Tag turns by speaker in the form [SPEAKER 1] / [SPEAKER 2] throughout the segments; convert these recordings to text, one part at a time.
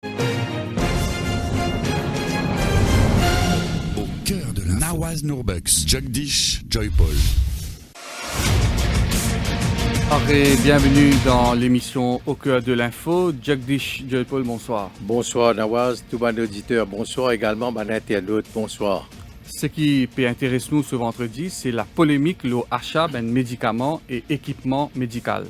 [SPEAKER 1] Au cœur de la Nawaz Nourbex, Jagdish Joypol.
[SPEAKER 2] Et bienvenue dans l'émission Au cœur de l'info. Jagdish Joypol, bonsoir.
[SPEAKER 3] Bonsoir Nawaz, tout bon auditeur, bonsoir également mon internaute, bonsoir.
[SPEAKER 2] Ce qui peut intéresser nous ce vendredi, c'est la polémique sur l'achat de médicaments et équipements médicaux.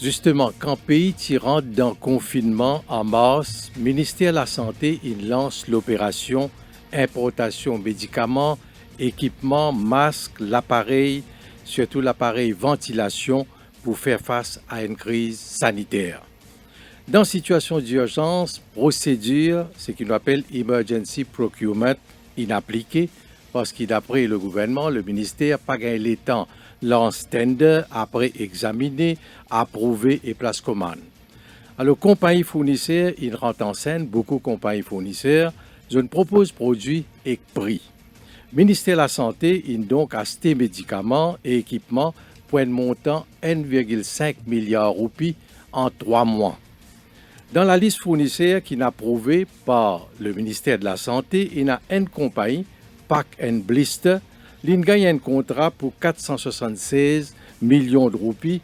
[SPEAKER 3] Justement, quand pays rentre dans le confinement en mars, le ministère de la Santé il lance l'opération importation médicaments, équipements, masques, l'appareil, surtout l'appareil ventilation pour faire face à une crise sanitaire. Dans situation d'urgence, procédure, ce qu'on appelle Emergency Procurement, inappliquée parce que d'après le gouvernement, le ministère n'a pas gagné le temps lance tender, après examiner, approuver et place commande. Alors, compagnie fournisseurs, ils rentrent en scène, beaucoup de compagnies fournisseurs, je ne propose produits et prix. Ministère de la Santé, il donc acheté médicaments et équipements pour un montant 1,5 milliard de roupies en 3 mois. Dans la liste fournisseurs qui est approuvée par le ministère de la Santé, il y a une compagnie, Pack & Blister, il gagne un contrat pour 476 millions de roupies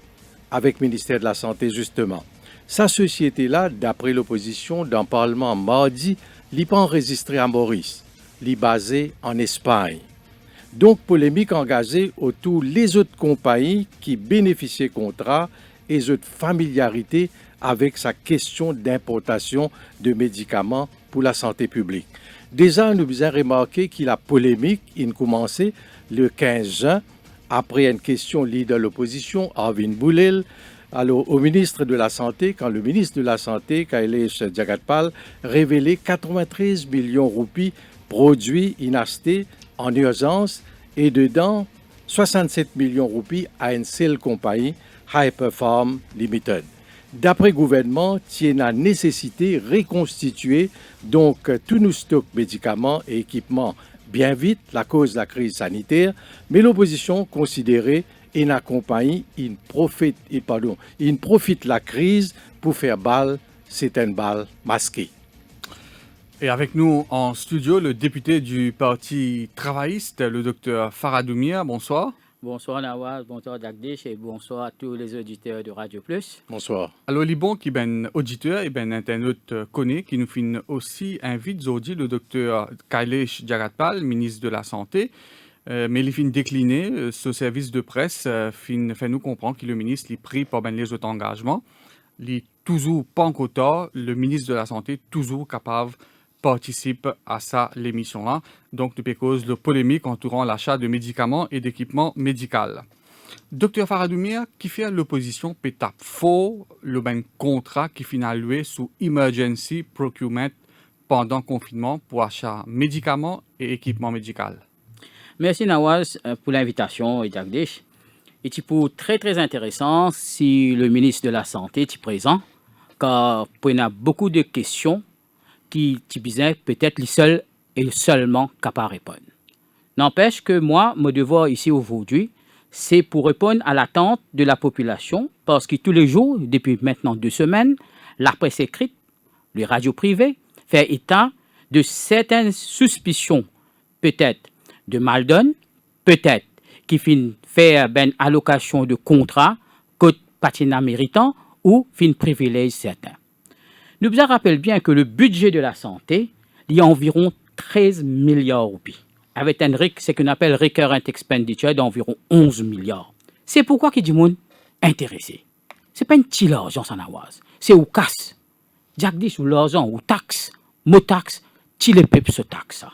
[SPEAKER 3] avec le ministère de la Santé, justement. Sa société-là, d'après l'opposition dans le Parlement mardi, n'est pas enregistrée à Maurice, elle est basée en Espagne. Donc, polémique engagée autour des autres compagnies qui bénéficient du contrat et les autres familiarités avec sa question d'importation de médicaments pour la santé publique. Déjà, nous avons remarqué que la polémique a commencé le 15 juin, après une question liée de l'opposition, Arvind Boulel, alors, au ministre de la Santé, quand le ministre de la Santé, Kailesh Jagatpal, révélait 93 millions de roupies produits inachetés en urgence et dedans 67 millions de roupies à une seule compagnie, Hyperfarm Limited. D'après le gouvernement, il y a la nécessité de reconstituer donc tous nos stocks médicaments et équipements bien vite, la cause de la crise sanitaire, mais l'opposition considérait et la compagnie, il profite la crise pour faire balle, c'est une balle masquée.
[SPEAKER 2] Et avec nous en studio, le député du Parti travailliste, le docteur Faradoumia. Bonsoir.
[SPEAKER 4] Bonsoir Nawaz, bonsoir Jagdish et bonsoir à tous les auditeurs de Radio Plus.
[SPEAKER 3] Bonsoir.
[SPEAKER 2] Alors, les bons qui sont auditeurs et internautes connaissent, qui nous fin aussi invite aujourd'hui le docteur Kailesh Jagatpal, ministre de la Santé, mais il fin décliné ce service de presse, fait nous comprendre que le ministre est pris par les autres engagements. Il est toujours pas encore tard, le ministre de la Santé toujours capable participe à ça, l'émission-là. Donc, nous cause de polémique entourant l'achat de médicaments et d'équipements médicaux. Docteur Faradoumia, qui fait l'opposition pétape faux le ben contrat qui finit alloué sous Emergency Procurement pendant le confinement pour achat médicaments et équipements médicaux.
[SPEAKER 4] Merci Nawaz pour l'invitation, Jagdish. Et c'est pour très intéressant si le ministre de la Santé est présent, car il y a beaucoup de questions qui disaient peut-être les seuls et seulement capables de répondre. N'empêche que moi, mon devoir ici aujourd'hui, c'est pour répondre à l'attente de la population, parce que tous les jours, depuis maintenant 2 semaines, la presse écrite, les radios privées, fait état de certaines suspicions, peut-être de mal-donne, peut-être qui fin faire une allocation de contrats, côte patinat méritant, ou fin privilège certains. Nous vous rappelons bien que le budget de la santé, il y a environ 13 milliards de roupies, avec ce qu'on appelle recurrent expenditure d'environ 11 milliards. C'est pourquoi il y a du monde intéressé. Ce n'est pas un petit argent, ça Nawaz. C'est au casse. Jagdish ou l'argent, ou taxe, mot taxe, les peuples se taxe.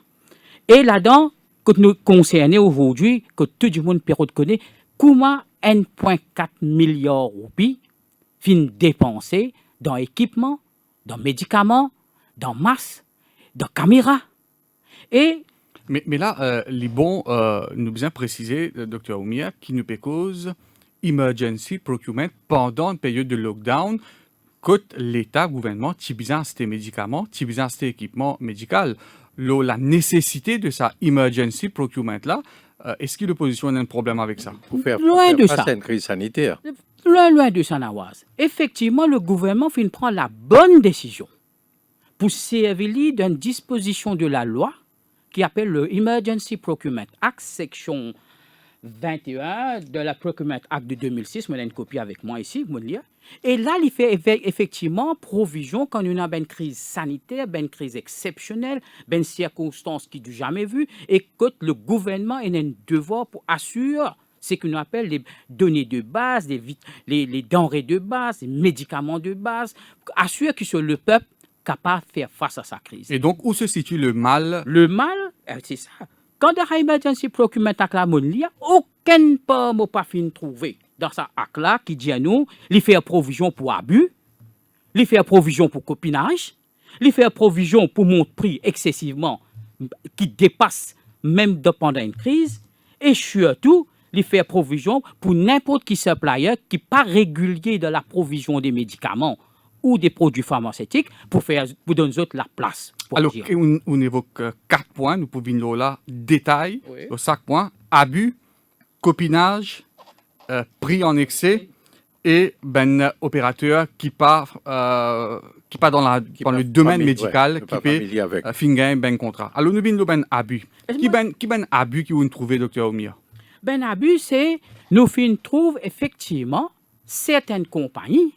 [SPEAKER 4] Et là-dedans, que nous concernons aujourd'hui, que tout le monde peut reconnaître, comment 1,4 milliard de roupies fin dépensées dans équipement, dans médicaments, dans masques, dans caméras.
[SPEAKER 2] Mais là, les bons, nous bien préciser, Dr Oumia, qui nous cause emergency procurement pendant une période de lockdown, que l'État, gouvernement, qui besoin de ces médicaments, qui besoin de ces équipements médicaux. La nécessité de sa emergency procurement là, est-ce que l'opposition a un problème avec ça?
[SPEAKER 3] Pour faire face à une crise sanitaire.
[SPEAKER 4] Loin de ça, Nawaz. Effectivement, le gouvernement prend la bonne décision. pour servir d'une disposition de la loi qui appelle le Emergency Procurement Act, section 21 de la Procurement Act de 2006. Moi, j'ai une copie avec moi ici, vous lire. Et là, il fait effectivement provision quand on a une crise sanitaire, une crise exceptionnelle, une circonstance qui n'est jamais vue, et que le gouvernement a un devoir pour assurer ce qu'on appelle les données de base, les denrées de base, les médicaments de base, assurer que le peuple capable de faire face à sa crise.
[SPEAKER 2] Et donc, où se situe le mal?
[SPEAKER 4] Le mal, c'est ça. Quand il y a Emergency Procurement Act là, aucun pas n'a pas fini de trouver dans sa acte là qui dit à nous, il fait provision pour abus, il fait provision pour copinage, il fait provision pour monter prix excessivement qui dépasse même pendant une crise, et surtout, il fait provision pour n'importe qui supplier qui n'est pas régulier dans la provision des médicaments ou des produits pharmaceutiques pour donner la place.
[SPEAKER 2] Alors, on évoque 4 points, nous pouvons là détail,
[SPEAKER 4] Oui.
[SPEAKER 2] chaque point: abus, copinage, prix en excès et opérateur qui part dans le domaine médical, qui peut finir ben contrat. Alors, nous avons abus. Qui ben abus qui vous trouvez, docteur Omia?
[SPEAKER 4] Ben abus, c'est nous trouvons effectivement certaines compagnies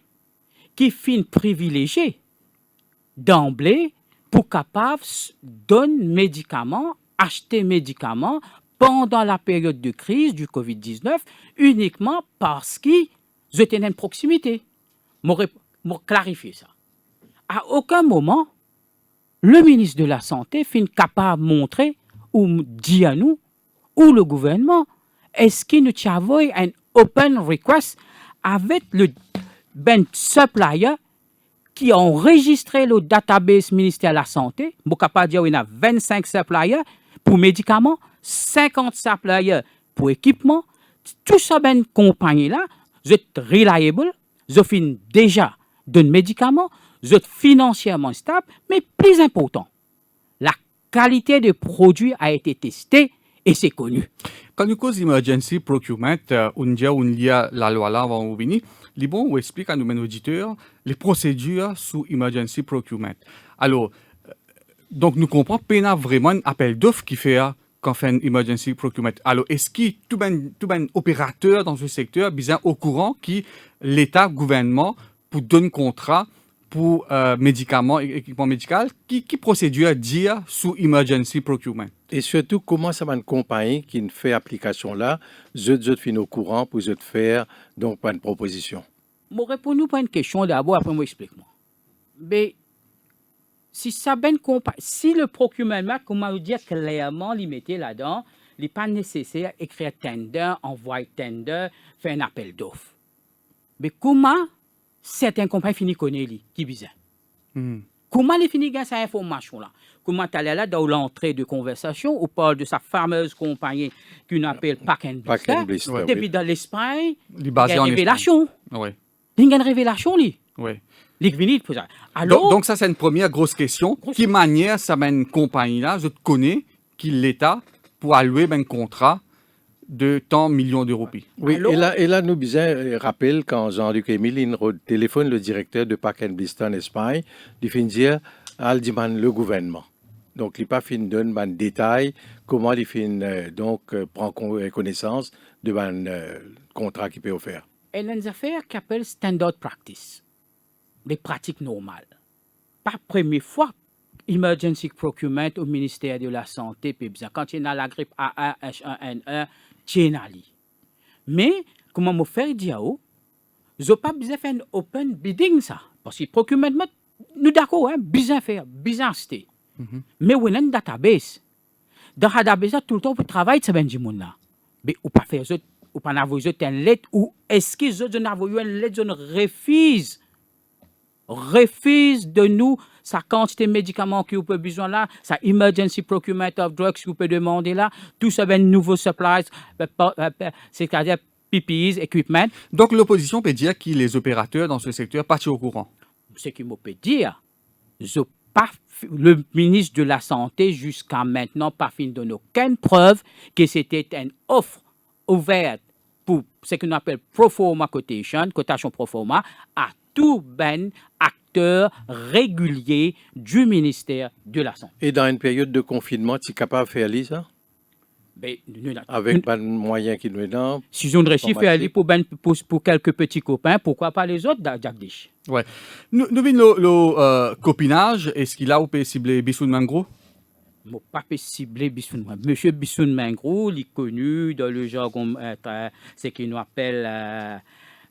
[SPEAKER 4] qui finissent privilégiées d'emblée pour capables donner médicaments, acheter médicaments pendant la période de crise du COVID-19 uniquement parce qu'ils étaient une proximité. Je clarifier ça. À aucun moment, le ministre de la Santé finit capable de montrer ou dit à nous, ou le gouvernement, est-ce qu'il nous envoie un open request avec le supplier qui a enregistré le database ministère de la Santé. Je suis capable de dire qu'il y a 25 suppliers pour médicaments, 50 suppliers pour équipement. Tout ça, ben compagnie-là, vous êtes reliable, vous fin déjà de médicaments, vous êtes financièrement stable, mais plus important, la qualité des produits a été testée et c'est connu.
[SPEAKER 2] Quand nous cause emergency procurement, on y a la loi là avant venir. Libon, on explique à nos auditeurs les procédures sous emergency procurement. Alors, donc nous comprenons qu'il y a vraiment un appel d'offres qui fait quand fait un emergency procurement. Alors, est-ce que tout ben opérateur dans ce secteur bien au courant que l'État, gouvernement, pour donner contrat pour médicaments, équipement médical, qui procédure dire sous emergency procurement?
[SPEAKER 3] Et surtout, comment ça va une compagnie qui fait application là, je fin au courant pour je faire donc pas une proposition.
[SPEAKER 4] Je réponds pas une question d'abord, après moi explique-moi. Mais si ça ben si le procurement, comment dire clairement, il mettait là-dedans, il n'est pas nécessaire d'écrire tender, envoyer tender, faire un appel d'offres. Mais comment certaines compagnies finissent connaître qui bizarre? Comment les finissent cette information-là? Comment tu allais là dans l'entrée de conversation, on parle de sa fameuse compagnie qu'on appelle Pack and Blister.
[SPEAKER 3] Ouais,
[SPEAKER 4] Depuis dans l'Espagne, il y
[SPEAKER 2] a
[SPEAKER 4] une révélation.
[SPEAKER 2] Oui.
[SPEAKER 4] Il y a une révélation, lui.
[SPEAKER 2] Oui.
[SPEAKER 4] Alors,
[SPEAKER 2] donc ça, c'est une première grosse question. Qui manière ça une compagnie-là, je te connais, qui l'État, pour allouer un contrat de tant millions d'euros?
[SPEAKER 3] Oui, et là, nous bien rappelle quand Jean-Luc Émile téléphone le directeur de Pack and Blister en Espagne, il fait dire Aldiman le gouvernement. Donc, il n'a pas fait de détails comment il fait prend connaissance de contrat qu'il peut offrir.
[SPEAKER 4] Il y a des affaires qui appellent standard practice, des pratiques normales. Pas la première fois, emergency procurement au ministère de la Santé, quand il y a la grippe A1, H1N1, Tchénali. Mais, comment me faire dire, je n'ai pas besoin de faire un open bidding, ça. Parce que le procurement, nous d'accord, besoin de faire, besoin de mais on a un database. Dans le database, tout le temps, on travaille sur ce monde. Mais on ne peut pas faire ça, on peut pas envoyer une lettre, ou est-ce qu'ils ont envoyé une lettre, ils refuse de nous sa quantité de médicaments que vous avez besoin là, sa emergency procurement of drugs que vous pouvez demander là, tout ça ben nouveaux supplies, c'est-à-dire PPEs, equipment.
[SPEAKER 2] Donc l'opposition peut dire que les opérateurs dans ce secteur partent au courant.
[SPEAKER 4] Ce qu'il me peut dire, le ministre de la Santé jusqu'à maintenant pas fin de donner aucune preuve que c'était une offre ouverte pour ce qu'on appelle pro forma cotation pro forma à tout ben acteur directeur régulier du ministère de la Santé.
[SPEAKER 3] Et dans une période de confinement, tu es capable de faire ça?
[SPEAKER 4] Ben,
[SPEAKER 3] Avec pas de moyens qui nous donnent.
[SPEAKER 4] si on réussit à aller pour quelques petits copains, pourquoi pas les autres, Jagdish?
[SPEAKER 2] Ouais. Nous avons le copinage. Est-ce qu'il a ou peut cibler Bissoun Mangro?
[SPEAKER 4] Je ne pas cibler Bissoun. Monsieur Bissoun Mangro, il est connu dans le jargon, c'est qu'il nous appelle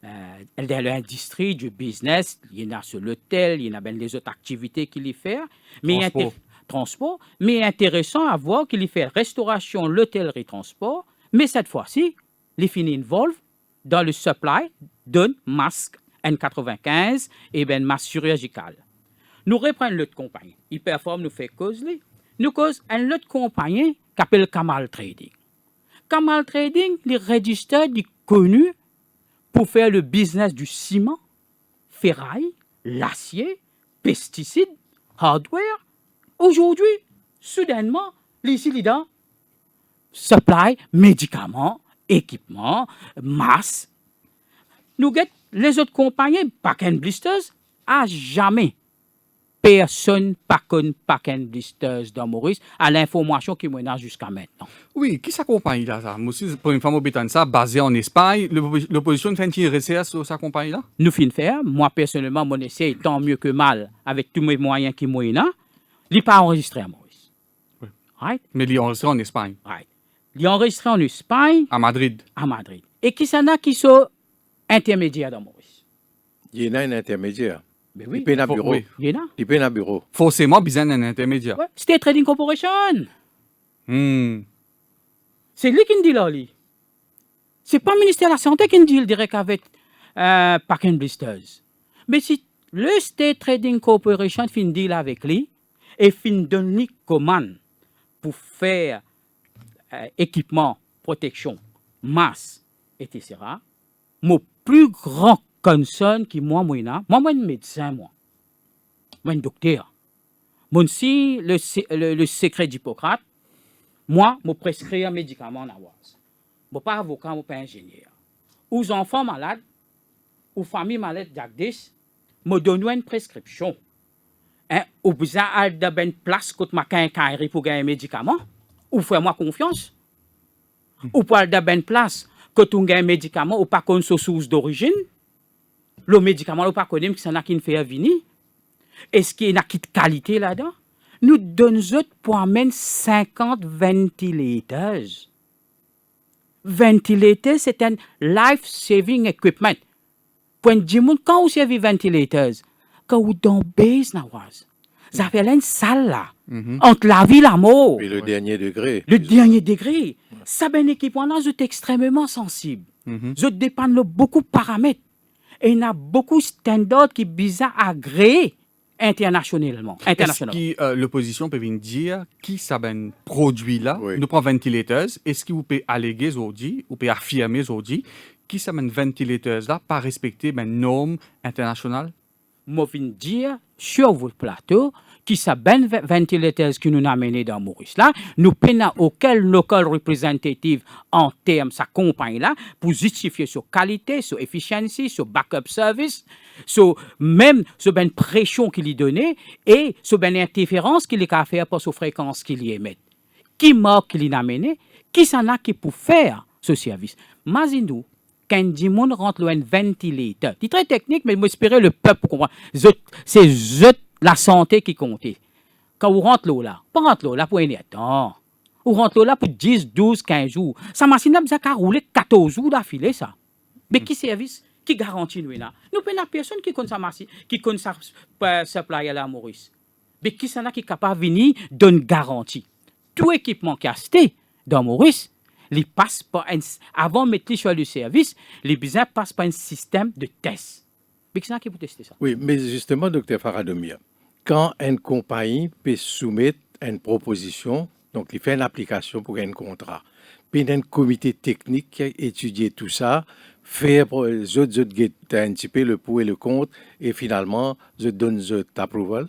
[SPEAKER 4] dans l'industrie du business. Il y en a sur l'hôtel, il y en a bien des autres activités qu'il y fait. Mais transport, mais intéressant à voir qu'il y fait restauration, l'hôtellerie, transport. Mais cette fois-ci, il finit involve dans le supply d'un masque N95 et bien masque chirurgical. Nous reprenons l'autre compagnie. Il performe, nous fait cause. Nous cause une autre compagnie qui s'appelle Kamal Trading. Kamal Trading, les registres, il est connu pour faire le business du ciment, ferraille, l'acier, pesticides, hardware. Aujourd'hui, soudainement, les silidans supply médicaments, équipements, masques. Nous guettons les autres compagnies, Pack and Blisters, à jamais. Personne Pack and Blisters dans Maurice à l'information qui mène jusqu'à maintenant.
[SPEAKER 2] Oui, qui s'accompagne là, ça? Moi aussi, pour une femme au ça, basée en Espagne, l'opposition fait-il récit sur sa compagnie là?
[SPEAKER 4] Nous finissons faire. Moi, personnellement, mon essai est tant mieux que mal avec tous mes moyens qui m'ont là. Il n'est pas enregistré à Maurice.
[SPEAKER 2] Oui.
[SPEAKER 4] Right?
[SPEAKER 2] Mais il est enregistré en Espagne.
[SPEAKER 4] Right. Il est enregistré en Espagne.
[SPEAKER 2] À Madrid.
[SPEAKER 4] À Madrid. Et qui s'en a qui sont intermédiaires dans Maurice?
[SPEAKER 3] Il y en a un intermédiaire.
[SPEAKER 4] Ben oui.
[SPEAKER 3] Il paye un bureau.
[SPEAKER 2] Oui.
[SPEAKER 4] Il y en a.
[SPEAKER 3] Il paye un bureau.
[SPEAKER 2] Forcément, besoin d'un intermédiaire.
[SPEAKER 4] Ouais. State Trading Corporation.
[SPEAKER 2] Hmm.
[SPEAKER 4] C'est lui qui nous dit là, lui. C'est pas le ministère de la Santé qui nous dit direct avec Pack and Blisters. Mais si le State Trading Corporation fin deal avec lui et fin donne lui commande pour faire équipement, protection, masse, etc. Mon plus grand concern qui moi un médecin, moi un docteur. Moi si le secret d'Hippocrate, moi, je prescris un médicament en avance. Je ne suis pas avocat, je ne suis pas ingénieur. Aux enfants malades, aux familles malades d'Agdis, je donne une prescription. Ou besoin de une place quand je pour gagner un médicament. Ou faites-moi confiance. Ou pour aller de une place quand on gagne un médicament ou pas qu'on soit source d'origine. Le médicament, ou pas qu'on aime que ça n'a qu'une fait venir. Est-ce qu'il y a une qualité là-dedans? Nous donnons pour amener 50 ventilateurs. Ventilateurs, c'est un life-saving equipment. Pour dire, quand vous avez ventilateurs, quand vous dans base, ça fait une salle là, entre la vie et la mort.
[SPEAKER 3] Et le dernier degré.
[SPEAKER 4] Le dernier degré. Ça, ben équipement là, c'est extrêmement sensible. Ça dépend de beaucoup de paramètres. Et il y a beaucoup de standards qui sont bizarres à agréer. Internationalement.
[SPEAKER 2] Est-ce que l'opposition peut venir dire qui ça ben produit là,
[SPEAKER 3] oui.
[SPEAKER 2] Nous prend ventilateurs, est-ce que vous pouvez alléguer aujourd'hui, ou pouvez affirmer aujourd'hui, qui ça ben ventilateurs là, pas respecter ben normes internationales?
[SPEAKER 4] Moi, je viens dire sur votre plateau, qui ça ben ventilateurs qui nous a amené dans Maurice là, nous peinons auquel local représentative en termes sa compagnie là, pour justifier sur qualité, sur efficiency, sur backup service, sur même sur ben pression qu'il y donnait et sur ben interférence qu'il y a faire pour sur fréquence qu'il y émet. Qui marque qu'il y a amené, qui s'en a qui pour faire ce service. Mazindou, quand du monde rentre le ventilateur, c'est très technique, mais j'espère le peuple comprend. C'est la santé qui comptait. Quand vous rentrez là, pas rentrez là pour un temps. Vous rentrez là pour 10, 12, 15 jours. Ça machine là, ça a roulé 14 jours d'affilée, ça. Mais qui service, qui garantit nous là? Nous prenons personne qui connaît sa machine, qui connaît sa supply à la Maurice. Mais qui s'en a qui est capable de venir donner garantie. Tout équipement qui a acheté dans Maurice, les passe par avant de mettre sur le service, les besoins passent par un système de test. Mais qui s'en a qui peut tester ça?
[SPEAKER 3] Oui, mais justement, Dr Faradomia, quand une compagnie peut soumettre une proposition, donc il fait une application pour un contrat, puis il y a un comité technique qui a étudié tout ça, faire les autres un petit peu le pour et le contre, et finalement, je donne l'approval.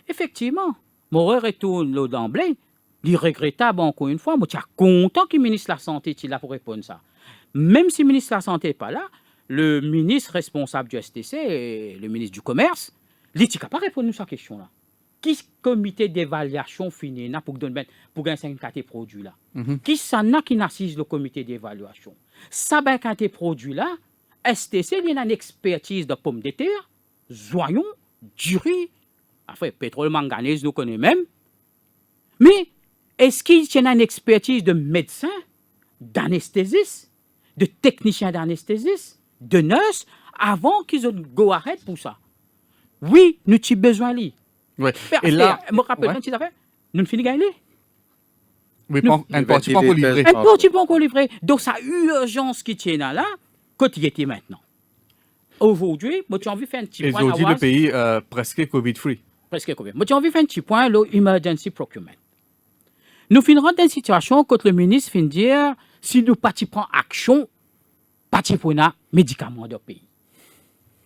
[SPEAKER 4] Effectivement, mon retourne d'emblée. Il est regrettable encore une fois, mais je suis content que le ministre de la Santé est là pour répondre à ça. Même si le ministre de la Santé n'est pas là, le ministre responsable du STC, le ministre du Commerce, L'éthique pas répondre à cette question-là. Qui comité d'évaluation fini pour gagner 5 produits là? Qui ça n'a qui n'assise le comité d'évaluation? Ça ben quand tes produits là, STC il y a une expertise de pommes de terre, joyons, du riz, enfin pétrole manganèse nous connaissons même. Mais est-ce qu'il y a une expertise de médecin, d'anesthésiste, de technicien d'anesthésiste, de nurse avant qu'ils aient go ahead pour ça? Oui, nous avons besoin de lui.
[SPEAKER 2] Ouais. Et là,
[SPEAKER 4] je me rappelle une petite affaire, nous finissons de gagner.
[SPEAKER 2] Oui, un parti pas encore livré.
[SPEAKER 4] Un parti pas encore livré. Donc, ça urgence qui tient là, quand il était maintenant. Aujourd'hui, moi, j'ai envie de faire un petit point.
[SPEAKER 2] Aujourd'hui, le pays presque Covid-free.
[SPEAKER 4] Presque Covid. Moi, j'ai envie de faire un petit point, l'emergency procurement. Nous finirons dans une situation quand le ministre finit de dire si nous pas prendre action, pas prendre médicaments de pays.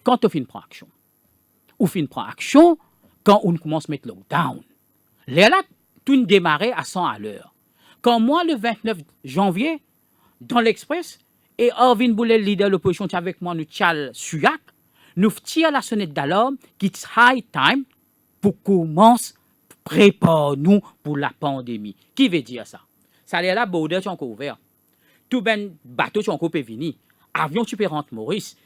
[SPEAKER 4] Quand on finit de prendre action, on finit de prendre action quand on commence à mettre le lockdown. Là, tout démarrait à 100 à l'heure. Quand moi, le 29 janvier, dans l'Express, et Arvin Boulet, leader de l'opposition, avec moi, nous Tchal Suyak, nous tirons la sonnette d'alarme qui est high time pour commencer à préparer nous pour la pandémie. Qui veut dire ça? Ça veut dire là, border est encore ouvert. Tout ben bateau est encore venir. Avion tu peux rentrer Maurice.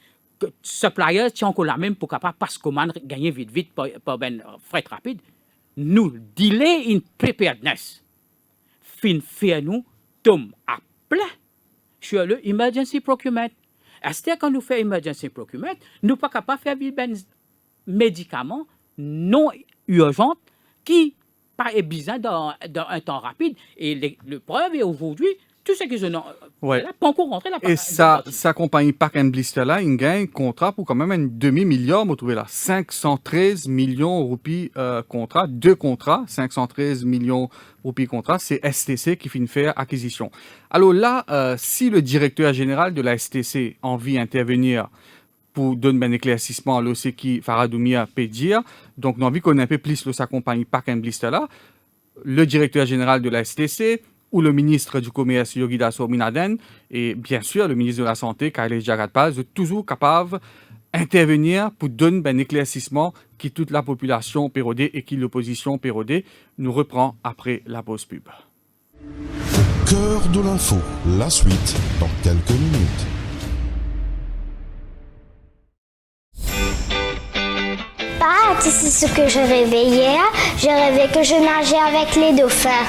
[SPEAKER 4] Suppliers sont encore la même pour capable parce qu'on a gagné vite par ben fret rapide. Nous delay in preparedness. Fin faire nous tombe à plein sur le emergency procurement. C'est-à-dire quand nous faisons emergency procurement, nous ne sommes pas capables de faire des médicaments non urgents qui pas besoin dans un temps rapide. Et le preuve est aujourd'hui, tout ce qu'ils ont là, pas encore rentré là.
[SPEAKER 2] Et sa compagnie Park & Blister là, il gagne un contrat pour quand même un demi-milliard, vous trouvez là, 513 millions de roupies contrat, 2 contrats, 513 millions de roupies contrat, c'est STC qui finit de faire acquisition. Alors là, si le directeur général de la STC a envie d'intervenir pour donner un éclaircissement à ce qui Faradoumia peut dire, donc nous avons envie qu'on ait un peu plus sa compagnie Park & Blister là, le directeur général de la STC, ou le ministre du Commerce, Yogida Sominaden, et bien sûr le ministre de la Santé, Kailesh Jagatpal, sont toujours capables d'intervenir pour donner un éclaircissement qui toute la population pérodée et qui l'opposition pérodée nous reprend après la pause pub.
[SPEAKER 1] Cœur de l'info, la suite dans quelques minutes.
[SPEAKER 5] Papa, tu sais ce que je rêvais hier? Je rêvais que je nageais avec les dauphins.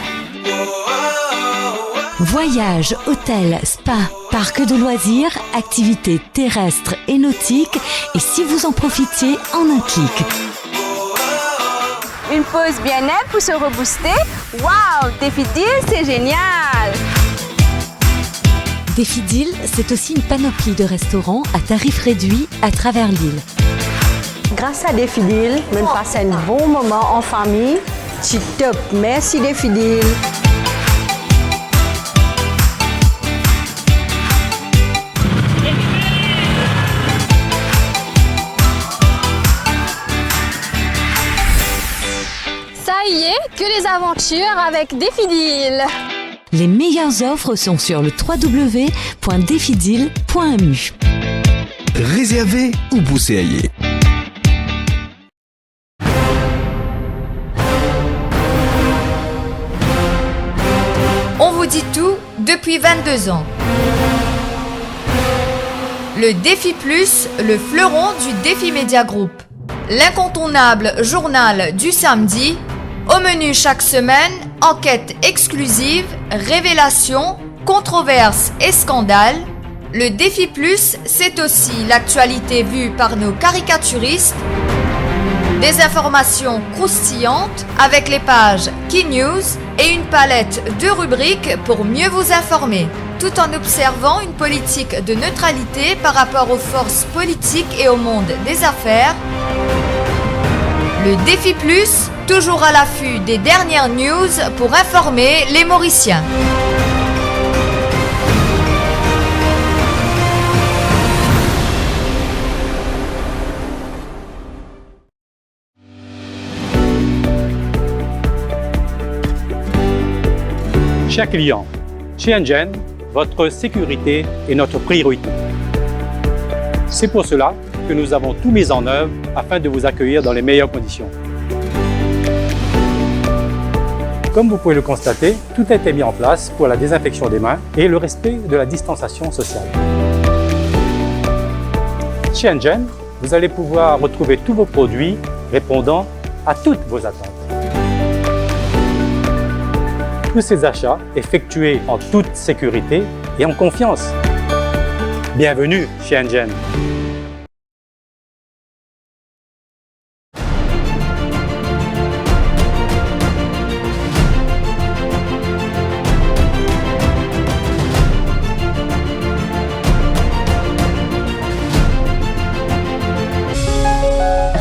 [SPEAKER 6] Voyages, hôtels, spa, parcs de loisirs, activités terrestres et nautiques, et si vous en profitiez en un clic.
[SPEAKER 7] Une pause bien-être pour se rebooster. Waouh, Défidil, c'est génial!
[SPEAKER 6] Défidil, c'est aussi une panoplie de restaurants à tarifs réduits à travers l'île.
[SPEAKER 7] Grâce à Défidil, on passe un bon moment en famille. C'est top, merci Défidil.
[SPEAKER 8] Ça y est, que les aventures avec Défidil.
[SPEAKER 6] Les meilleures offres sont sur le www.defidil.mu.
[SPEAKER 9] Réservez ou bousséaillez.
[SPEAKER 10] On vous dit tout depuis 22 ans. Le Défi Plus, le fleuron du Défi Média Group. L'incontournable journal du samedi. Au menu chaque semaine, enquêtes exclusives, révélations, controverses et scandales. Le Défi Plus, c'est aussi l'actualité vue par nos caricaturistes. Des informations croustillantes avec les pages Key News et une palette de rubriques pour mieux vous informer, tout en observant une politique de neutralité par rapport aux forces politiques et au monde des affaires. Le Défi Plus, toujours à l'affût des dernières news pour informer les Mauriciens.
[SPEAKER 11] Chers clients, chez Engen, votre sécurité est notre priorité. C'est pour cela que nous avons tout mis en œuvre afin de vous accueillir dans les meilleures conditions. Comme vous pouvez le constater, tout a été mis en place pour la désinfection des mains et le respect de la distanciation sociale. Chez Engen, vous allez pouvoir retrouver tous vos produits répondant à toutes vos attentes. Tous ces achats effectués en toute sécurité et en confiance. Bienvenue chez Engen.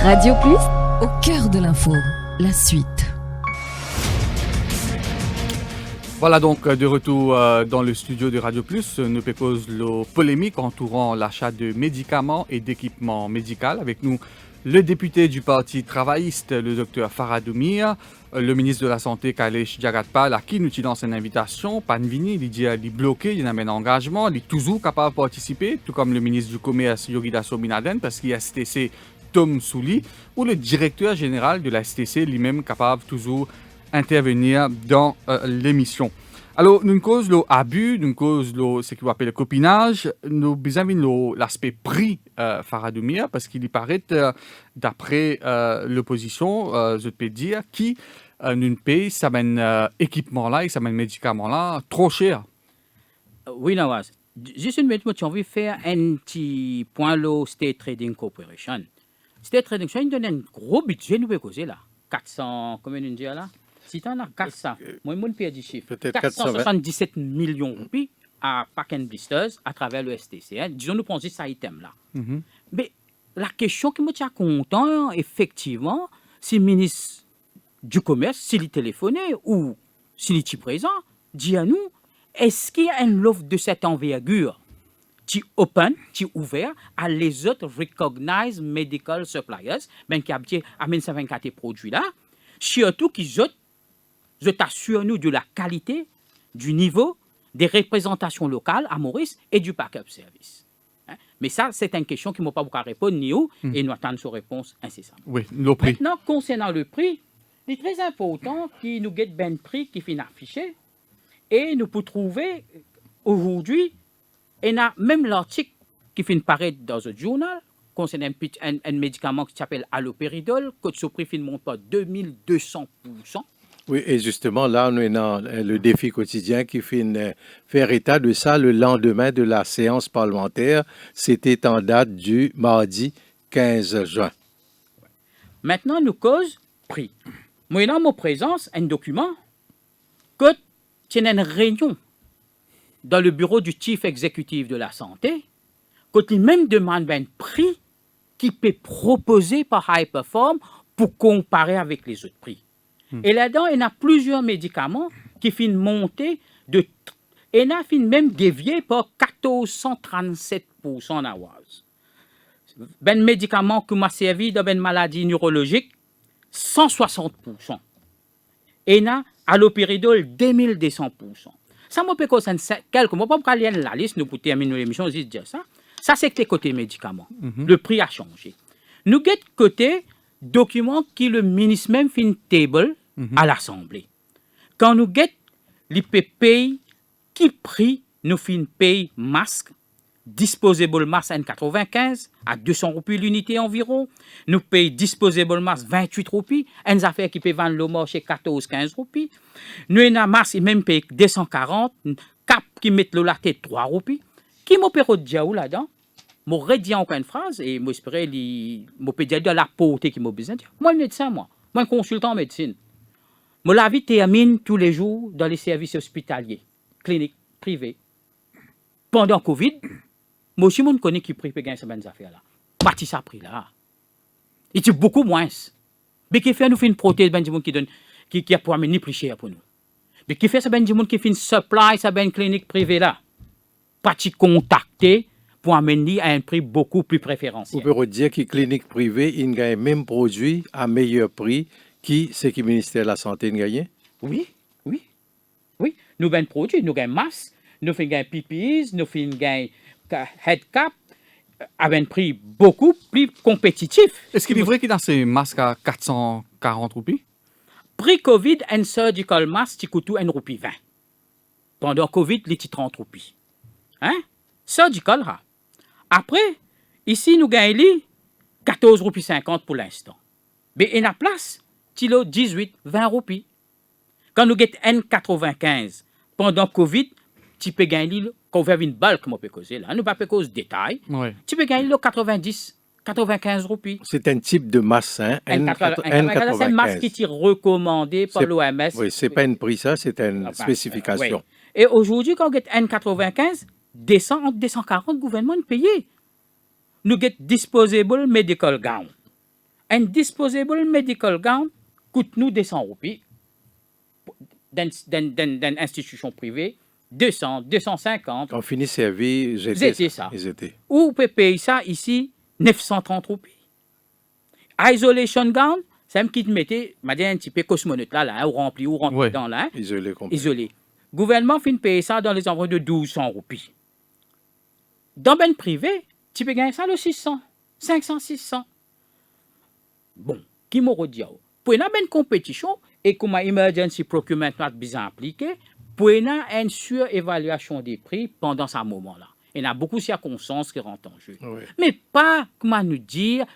[SPEAKER 12] Radio Plus, au cœur de l'info, la suite.
[SPEAKER 2] Voilà donc de retour dans le studio de Radio Plus. Nous cause la polémique entourant l'achat de médicaments et d'équipements médicaux. Avec nous, le député du Parti travailliste, le docteur Farad Oumir, le ministre de la Santé, Kailesh Jagatpal, à qui nous lance une invitation. Panvini, il dit qu'il est bloqué, il a un engagement, il est toujours capable de participer, tout comme le ministre du Commerce, Yogidaso Binaden, parce qu'il y a STC Tom Souli, ou le directeur général de la STC, lui-même capable toujours intervenir dans l'émission. Alors, nous cause l'abus, nous cause ce qu'on appelle le copinage, nous besoin l'aspect prix Farad Oumir, parce qu'il y paraît, d'après l'opposition, je peux dire, qui nous paye ça équipement-là et ça médicament-là trop cher.
[SPEAKER 4] Oui, Nawaz. Juste une minute, j'ai envie de faire un petit point au State Trading Corporation. State Trading Corporation donne un gros budget, nous pouvons causer là. 400, combien on dit là? Si tu en as 400, moi, je peux dire chiffre.
[SPEAKER 3] Peut-être
[SPEAKER 4] 477 millions de roupies à Pack and Blisters à travers le STC. Hein. Disons, nous prenons ce item-là. Mais la question qui me tient content, effectivement, si le ministre du Commerce, s'il est téléphoné ou s'il est présent, dit à nous, est-ce qu'il y a une offre de cette envergure qui open, qui ouvert à les autres recognized medical suppliers, ben qui amènent ces 24 produits-là, surtout qu'ils assurent nous de la qualité, du niveau des représentations locales à Maurice et du backup service. Hein? Mais ça, c'est une question qui ne m'a pas beaucoup répondre ni où, et nous attendons sa réponse incessamment.
[SPEAKER 2] Oui, le prix.
[SPEAKER 4] Maintenant, concernant le prix, il est très important qu'il nous guette bien prix qui finit affiché, et nous pouvons trouver aujourd'hui, et a même l'article qui finit paraître dans le journal concernant un médicament qui s'appelle alloperidol, que ce prix finit monte pas 2200%.
[SPEAKER 3] Oui, et justement, là, nous avons le défi quotidien qui finit faire état de ça le lendemain de la séance parlementaire. C'était en date du mardi 15 juin.
[SPEAKER 4] Maintenant, nous cause prix. Moi, dans mon présence, un document que c'est une réunion dans le bureau du chief exécutif de la santé, quand il même demande un prix qui peut proposer par High Perform pour comparer avec les autres prix. Et là-dedans, il y a plusieurs médicaments qui finissent monter et il a fini même dévié par 1437% d'awaz. Ben médicament qui m'a servi dans une maladie neurologique, 160%. Et il y a alloperidol, 2200%. Ça m'a fait quelques mots, pas lire la liste, nous pour terminer l'émission, juste dire ça. Ça, c'est que côté médicaments. Le prix a changé. Nous avons côté document qui le ministre même fin table à l'Assemblée. Quand nous avons l'IPP, qui prix nous fin paye masque, disposable mask N95 à 200 roupies l'unité environ. Nous payons disposable mask 28 roupies. Une affaire qui peut vendre le marché 14-15 roupies. Nous avons un masque qui même paye 240. Cap qui met le latte 3 roupies. Qui m'a perdu de diaou là-dedans? Je vais dire encore une phrase et je espère que je peux dire de la portée qui m'a besoin. Moi, le médecin, moi un consultant en médecine. Je la vie termine tous les jours dans les services hospitaliers, cliniques, privés. Pendant Covid, moi aussi, je connais qui prie pour gagner ces affaires-là. Bâti ça prix là. Il est beaucoup moins. Mais qui fait nous faire une prothèse, qui a pour amener plus cher pour nous. Mais qui fait ça, qui fait une supply, ça une clinique privée là. Bâti contacté pour amener à un prix beaucoup plus préférentiel.
[SPEAKER 3] Vous pouvez dire que clinique privée, ils gagnent même produit à meilleur prix qui c'est que le ministère de la Santé gagne?
[SPEAKER 4] Oui. Nous gagnons produit, nous gagnons masse, nous gagnons PPEs, nous gagnons head cap, à un prix beaucoup plus compétitif.
[SPEAKER 2] Est-ce qu'il est vrai qu'il a ces masques à 440 roupies?
[SPEAKER 4] Prix Covid, un surgical mask, qui coûte 1 roupie 20. Pendant Covid, il est 30 roupies. Hein? Surgical, ha. Après, ici, nous gagnons 14 roupies 50 pour l'instant. Mais il y a place, il y a 18, 20 roupies. Quand nous gagnons N95, pendant Covid, tu peux gagner, quand on fait une balle, comme on peut causer là, nous ne pouvons pas causer détail, tu peux gagner 90, 95 roupies.
[SPEAKER 3] C'est un type de masse, hein?
[SPEAKER 4] N95. C'est un masque qui est recommandé par l'OMS.
[SPEAKER 3] Oui, ce n'est pas une prix, ça, c'est une spécification.
[SPEAKER 4] Oui. Et aujourd'hui, quand on gagne N95, descend entre 240 gouvernements payés. Nous avons disposable medical gown. Un disposable medical gown coûte nous 200 roupies. Dans une institution privée, 200, 250.
[SPEAKER 3] On finit servi,
[SPEAKER 4] j'étais ça.
[SPEAKER 3] Ils étaient.
[SPEAKER 4] Ou on peut payer ça ici, 930 roupies. Isolation gown, c'est un qui te mettait, m'a dit un petit peu cosmonaute là, ou rempli, ou rentré dans là.
[SPEAKER 3] Isolé complet.
[SPEAKER 4] Isolé. Gouvernement finit payer ça dans les envois de 1200 roupies. Dans ben privé, tu peux gagner ça le 600, 500, 600. Bon, qui m'a dit, pour une bonne compétition, et comme emergency procurement not bien appliqué, pour une surévaluation des prix pendant ce moment-là. Il y a beaucoup de circonstances qui rentrent en jeu. Oui. Mais pas, comment nous dire,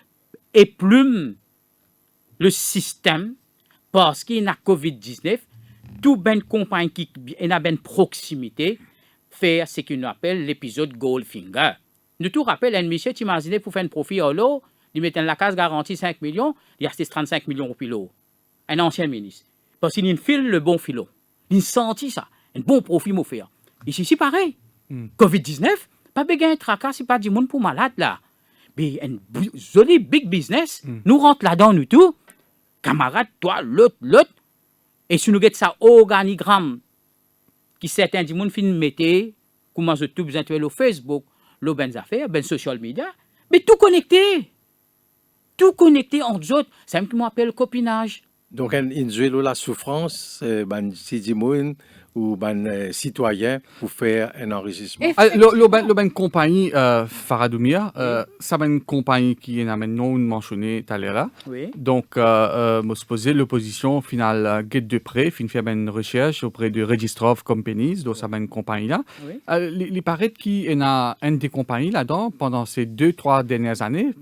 [SPEAKER 4] et plume le système, parce qu'il y a COVID-19, tout ben compagnie qui a une proximité, faire ce qu'on appelle l'épisode Goldfinger. Nous tout rappelle, un monsieur, tu imagines, pour faire un profit au lot, il met la case garantie 5 millions, il a 35 millions au pilot. Un ancien ministre. Parce qu'il file le bon filon. Il sentit ça. Un bon profit m'a fait. Ici, c'est pareil. COVID-19, pas besoin de tracas, c'est pas du monde pour malade là. Mais un joli big business, nous rentre là-dedans, nous tout. Camarade, toi, l'autre. Et si nous avons ça organigramme, qui certains du monde finissent mettre, comment je tout besoin de Facebook, le ben affaires, ben social media, mais tout connecté. Tout connecté entre autres. C'est un qui m'appelle copinage.
[SPEAKER 3] Donc, la souffrance, ben, si du monde ou ben citoyen pour faire un enregistrement.
[SPEAKER 2] Le compagnie Faradoumia, ça c'est une compagnie qui est non mentionnée tout à l'heure.
[SPEAKER 4] Oui.
[SPEAKER 2] Donc, je suppose l'opposition finale guette de près, fin faire une recherche auprès de Register of Companies, donc ça c'est une compagnie là.
[SPEAKER 4] Oui.
[SPEAKER 2] Il paraît qu'il y a une des compagnies là-dedans pendant ces 2-3 dernières années,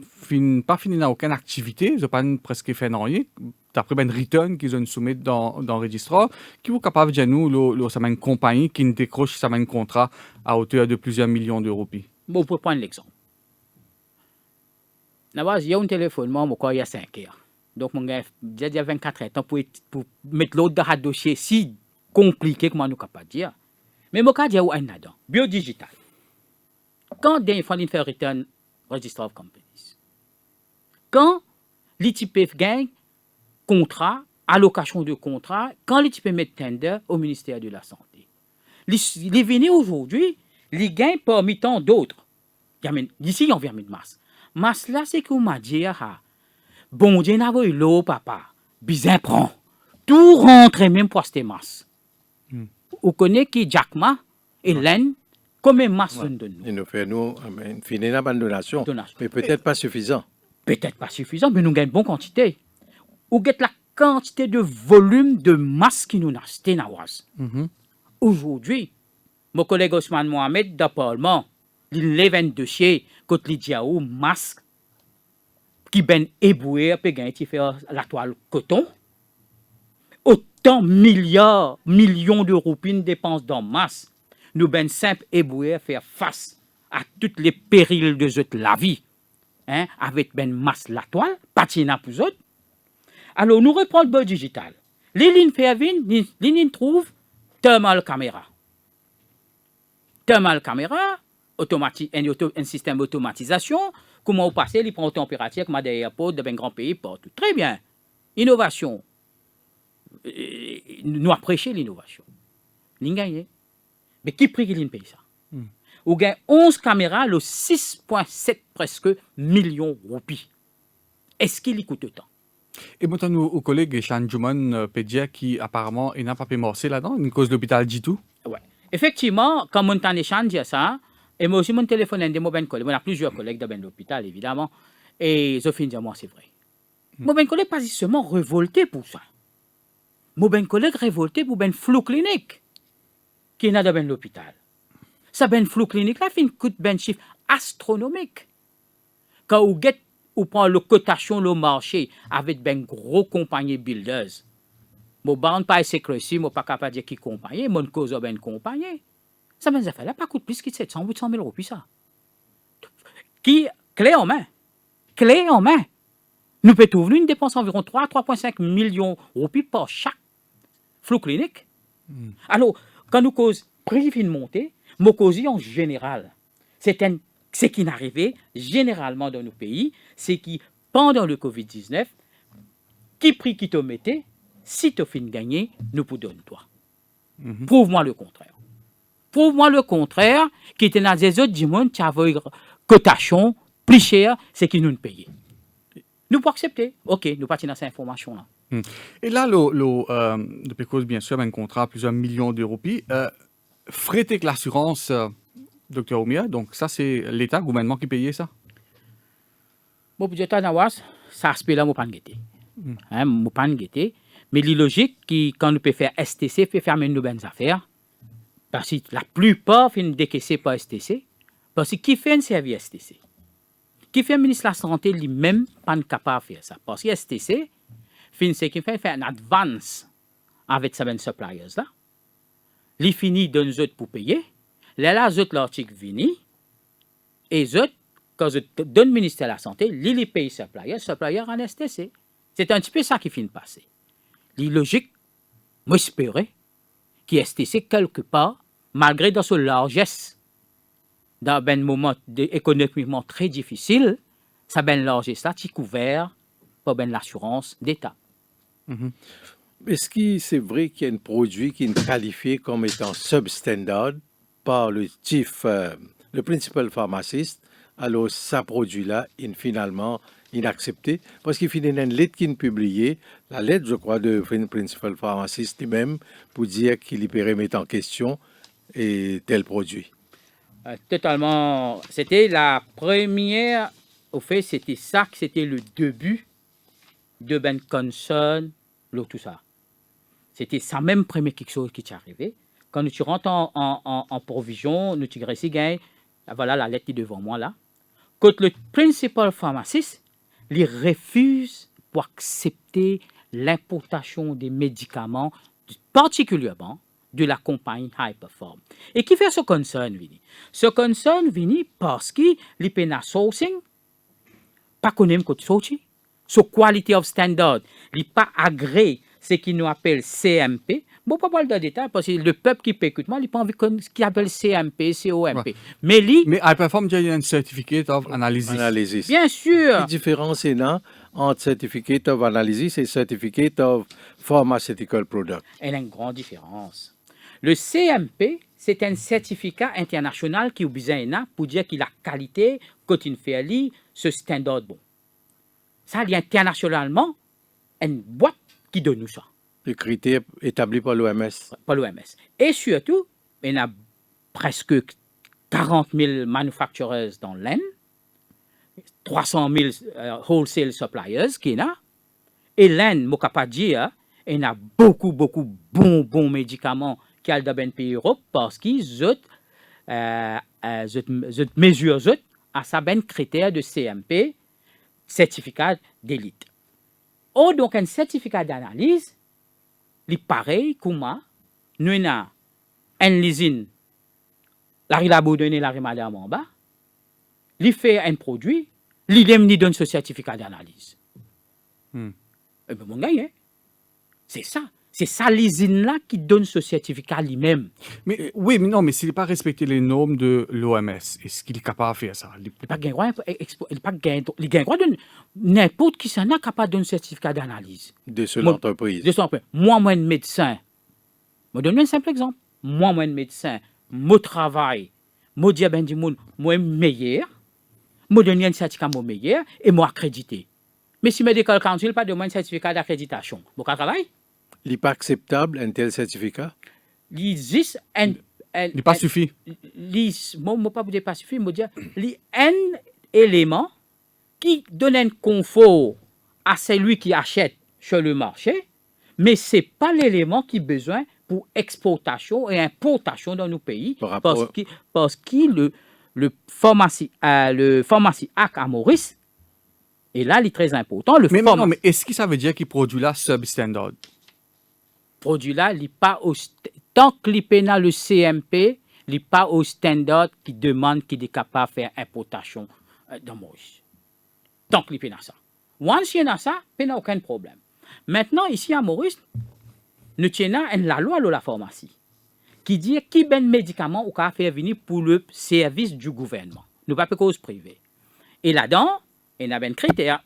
[SPEAKER 2] pas fini n'a aucune activité, ils n'ont pas presque fait rien. D'après ben return qu'ils ont soumis dans le registre, qui est capable de nous, c'est une compagnie qui décroche un contrat à hauteur de plusieurs millions d'euros.
[SPEAKER 4] Bon, pour prendre l'exemple. Il y a un téléphone, il y a 5 heures. Donc, il y a 24 heures pour mettre l'autre dans le dossier si compliqué, comme nous sommes capables de dire. Mais je vais dire un là-dedans. Biodigital. Quand il faut faire return register of companies, quand l'ITPF gagne contrat, allocation de contrat, quand les types mettent tender au ministère de la Santé. Les venus aujourd'hui, les gagnent parmi tant d'autres. Ici, on vient de masse. Masse là, c'est qu'on m'a dit, bon Dieu, n'a pas eu l'eau, papa. Bizarre prend. Tout rentre même pour cette masse. Vous connaissez qui Jack Ma, Hélène, combien de masse on donne nous?
[SPEAKER 3] Il nous fait une finie d'abandonnation, mais peut-être pas suffisant.
[SPEAKER 4] Peut-être pas suffisant, mais nous gagnons une bonne quantité. Ou get la quantité de volume de masse qui nous a acheté Aujourd'hui, mon collègue Osman Mohamed de Parlement, il lève un dossier contre les diaou masque qui ben éboué peut gagner qui fait la toile coton. Autant millions de roupies dépensent dans masse. Nous ben simple éboué faire face à toutes les périls de la vie. Hein, avec ben masse la toile, patina pour autres. Alors, nous reprenons le digital. Les lignes fervines, les lignes trouvent thermal caméra. Thermal caméra, un système d'automatisation. Comment on passe, il prend la température, comme des airports de grand pays, partout. Très bien. Innovation. Nous apprécions l'innovation. Nous gagnons. Mais qui prix qu'il paye ça? On gagne 11 caméras, le 6,7 presque millions de roupies. Est-ce qu'il y coûte autant?
[SPEAKER 2] Et maintenant, nos collègues Chan Juman Pédia qui apparemment n'a pas pu morcer là-dedans, une cause de l'hôpital Jitu.
[SPEAKER 4] Oui. Effectivement, quand Montan Chan dit ça, Et moi aussi, mon téléphone est de mon collègue. On a plusieurs collègues dans l'hôpital, évidemment. Et je finis dire, moi, c'est vrai. Mon collègue pas seulement révolté pour ça. Mon collègue révolté pour ben flou clinique qui est dans l'hôpital. Ça ben flou clinique là, fait une coûte ben chiffre astronomique. Quand ou prend le cotation le marché avec ben gros compagnie builders. Mon bande pas sécrécy, mon pas capable de dire qui compagnie, mon cause ben compagnie. Ça ben affaire là pas coûte plus que 700 800 000 euros ça. Qui clé en main. Clé en main. Nous pouvons trouver une dépense environ 3,5 millions d'euros par chaque flou clinique. Alors, quand nous causons prix de montée, nous causons en général. Ce qui n'arrivait généralement dans nos pays, c'est que pendant le Covid-19, qui prix qui te mettait, si tu finis gagner, nous vous donne toi. Prouve-moi le contraire. Prouve-moi le contraire, qui était dans des autres du monde qui avaient une cotation plus chère, c'est qui nous payait. Nous pouvons accepter. OK, nous partons dans cette information-là.
[SPEAKER 2] Et là, depuis cause, bien sûr, un contrat à plusieurs millions d'euros. Puis, frais avec l'assurance, Dr. Oumia, donc ça, c'est l'État, le gouvernement qui payait ça?
[SPEAKER 4] Bon, pour dire ça aspect-là, je ne peux pas guetter. Mais il est logique que quand nous pouvons faire STC, peut fermer nos bonnes affaires. Parce que la plupart finissent décaissés par STC. Parce que qui fait un service STC? Qui fait le ministre de la Santé lui-même pas capable de faire ça. Parce que STC, c'est qui fait un advance avec ces suppliers là. Il finit de nous autres pour payer. Là, les autres l'article vini. Et les autres, quand je donne le ministère de la Santé, il paye supplier en STC. C'est un petit peu ça qui finit de passer. Il est logique, moi j'espérais, qu'il STC quelque part, malgré dans son largesse, dans un moment économiquement très difficile, ça ben largesse là, qui couvert par ben l'assurance d'État.
[SPEAKER 3] Est-ce que c'est vrai qu'il y a un produit qui est qualifié comme étant substandard par le principal pharmaciste, alors ce produit-là est finalement inaccepté parce qu'il finit une lettre qui est publiée, la lettre, je crois, de principal pharmaciste lui-même pour dire qu'il y remet en question et tel produit.
[SPEAKER 4] Totalement. C'était la première, au fait, c'était ça, c'était le début de ben concern, tout ça. C'était ça même premier quelque chose qui t'est arrivé. Quand tu rentres en provision, nous tu gagnes, voilà la lettre qui est devant moi là. Quand le principal pharmaciste, il refuse pour accepter l'importation des médicaments, particulièrement de la compagnie High Perform. Et qui fait ce concern, Vini? Ce concern, Vini, parce qu'il y a sourcing, pas connaître côté sorti. So quality of standard, il n'est pas agréé, ce qui nous appelle CMP. Bon, pas parler de détails, parce que le peuple qui peut écouter, il n'a pas envie de ce qu'il appelle CMP, COMP. Ouais. Mais
[SPEAKER 2] High Perform, il y a un Certificate of Analysis.
[SPEAKER 4] Bien sûr.
[SPEAKER 3] La différence est là entre Certificate of Analysis et Certificate of Pharmaceutical Product.
[SPEAKER 4] Il y a une grande différence. Le CMP, c'est un certificat international qui est besoin pour dire qu'il a qualité, quand il fait ce standard bon. Ça, il y a internationalement une boîte qui donne nous ça.
[SPEAKER 3] Le critère établi par l'OMS.
[SPEAKER 4] Par l'OMS. Et surtout, il y a presque 40 000 manufacturers dans l'Inde, 300 000 wholesale suppliers qui y a. Et l'Inde, je ne peux pas dire, il y a beaucoup bons médicaments qui sont dans le pays Europe parce qu'ils ont mesurent à sa ben critère de CMP, certificat d'élite. Or, donc, un certificat d'analyse, il est pareil comme nous avons une usine, la Rilabodone, la Rimadam en bas, il fait un produit, il donne ce certificat d'analyse. Et bien, mon gars, c'est ça. C'est ça l'usine-là qui donne ce certificat lui-même.
[SPEAKER 2] Mais oui, mais non, mais s'il n'est pas respecté les normes de l'OMS, est-ce qu'il est capable de faire ça?
[SPEAKER 4] Il n'est pas droit de n'importe qui s'en a capable de donner un certificat d'analyse.
[SPEAKER 3] De son entreprise.
[SPEAKER 4] De son entreprise. Moi, médecin, je donne un simple exemple. Moi, médecin, mon travail, mon diabète du monde, moi, meilleur, je donne un certificat meilleur et moi accrédité. Mais si Medical Council pas de un certificat d'accréditation, mon travail?
[SPEAKER 3] Il n'est pas acceptable un tel certificat?
[SPEAKER 4] Il existe
[SPEAKER 2] Il n'est pas suffi.
[SPEAKER 4] Moi, pas dire pas suffi, moi dire un élément qui donne un confort à celui qui achète sur le marché, mais ce n'est pas l'élément qui a besoin pour exportation et importation dans nos pays, parce que le pharmacie Act à Maurice, et là, il est très important.
[SPEAKER 2] Mais est-ce que ça veut dire qu'il produit là substandard?
[SPEAKER 4] Produit là, il n'est pas tant que l'IPENA, le CMP, il n'est pas au standard qui demande qu'il est capable de faire importation dans Maurice. Tant que l'IPENA ça. Once il y a ça, il n'y a aucun problème. Maintenant, ici à Maurice, nous tenons la loi de la pharmacie qui dit qui ben médicament ou qu'a faire venir pour le service du gouvernement. Nous pas cause privée. Et là-dedans, il y a un critère.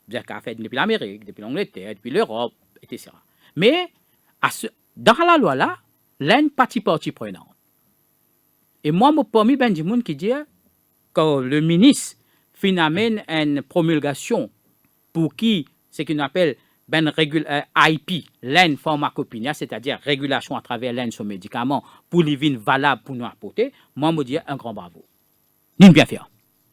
[SPEAKER 4] Bien qu'à fait depuis l'Amérique, depuis l'Angleterre, depuis l'Europe, etc. Mais dans la loi là, il y a une partie prenante. Et moi, je parmi ben du monde qui dit que le ministre amène une promulgation pour qui ce qu'on appelle IP, l'aine pharmacopédia, c'est-à-dire régulation à travers l'aine sur médicaments pour les vignes valables pour nous apporter, moi, je dis un grand bravo. Nous bien faire.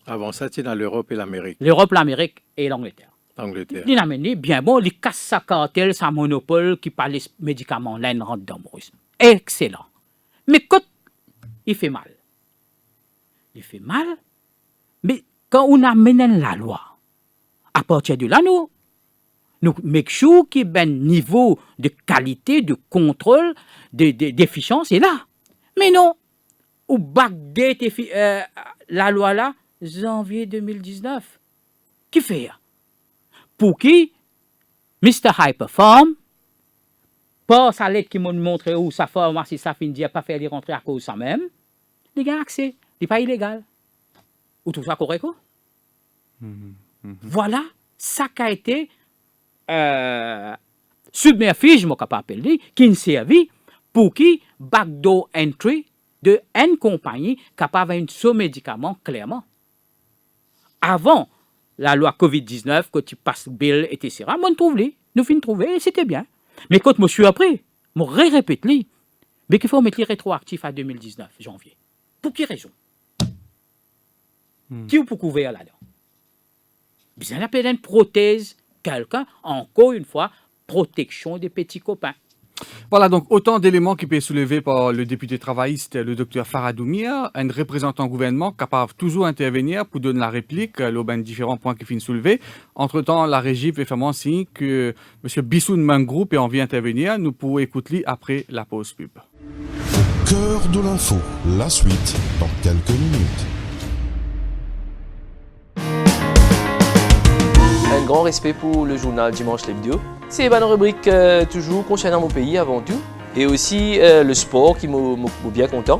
[SPEAKER 3] Avant ça, c'est dans l'Europe et l'Amérique.
[SPEAKER 4] L'Europe, l'Amérique et l'Angleterre.
[SPEAKER 3] L'Angleterre.
[SPEAKER 4] Nous bien bon, les casse sa cartel, sa monopole qui parle des médicaments, l'aine rentre dans Maurice. Excellent. Mais quand il fait mal, mais quand on amène la loi, à partir de là, nous make sure qu'il y ait un niveau de qualité, de contrôle, d'efficience est là. Mais non, au backdate la loi là, janvier 2019. Qui fait? Pour qui Mr. High Perform, par sa lettre qui m'a montré où sa pharmacie, ça finit pas faire les rentrer à cause de ça même, il y a accès, il n'est pas illégal. Ou tout ça correct? Voilà, ça qui a été submerfige, je ne capable d'appeler, qui a servi pour qui backdoor entry de une compagnie capable d'un sous médicament clairement. Avant la loi COVID-19, quand tu passes bill, etc., nous finissons trouver, et c'était bien. Mais quand je me suis appris, je répète, mais qu'il faut mettre les rétroactifs à 2019, janvier. Pour quelle raison? Qui vous peut couvrir là-dedans? Bien appelé une prothèse, quelqu'un, encore une fois, protection des petits copains.
[SPEAKER 2] Voilà, donc autant d'éléments qui peuvent être soulevés par le député travailliste, le docteur Faradoumia, un représentant gouvernement capable toujours intervenir pour donner la réplique aux différents points qui finissent soulevés. Entre-temps, la régie fait vraiment signe que M. Bissoun Mangroup est envie d'intervenir. Nous pourrons écouter après la pause pub.
[SPEAKER 1] Au cœur de l'info, la suite dans quelques minutes.
[SPEAKER 13] Un grand respect pour le journal Dimanche l'Hebdo. C'est une rubrique toujours concernant mon pays avant tout. Et aussi le sport qui m'a bien content.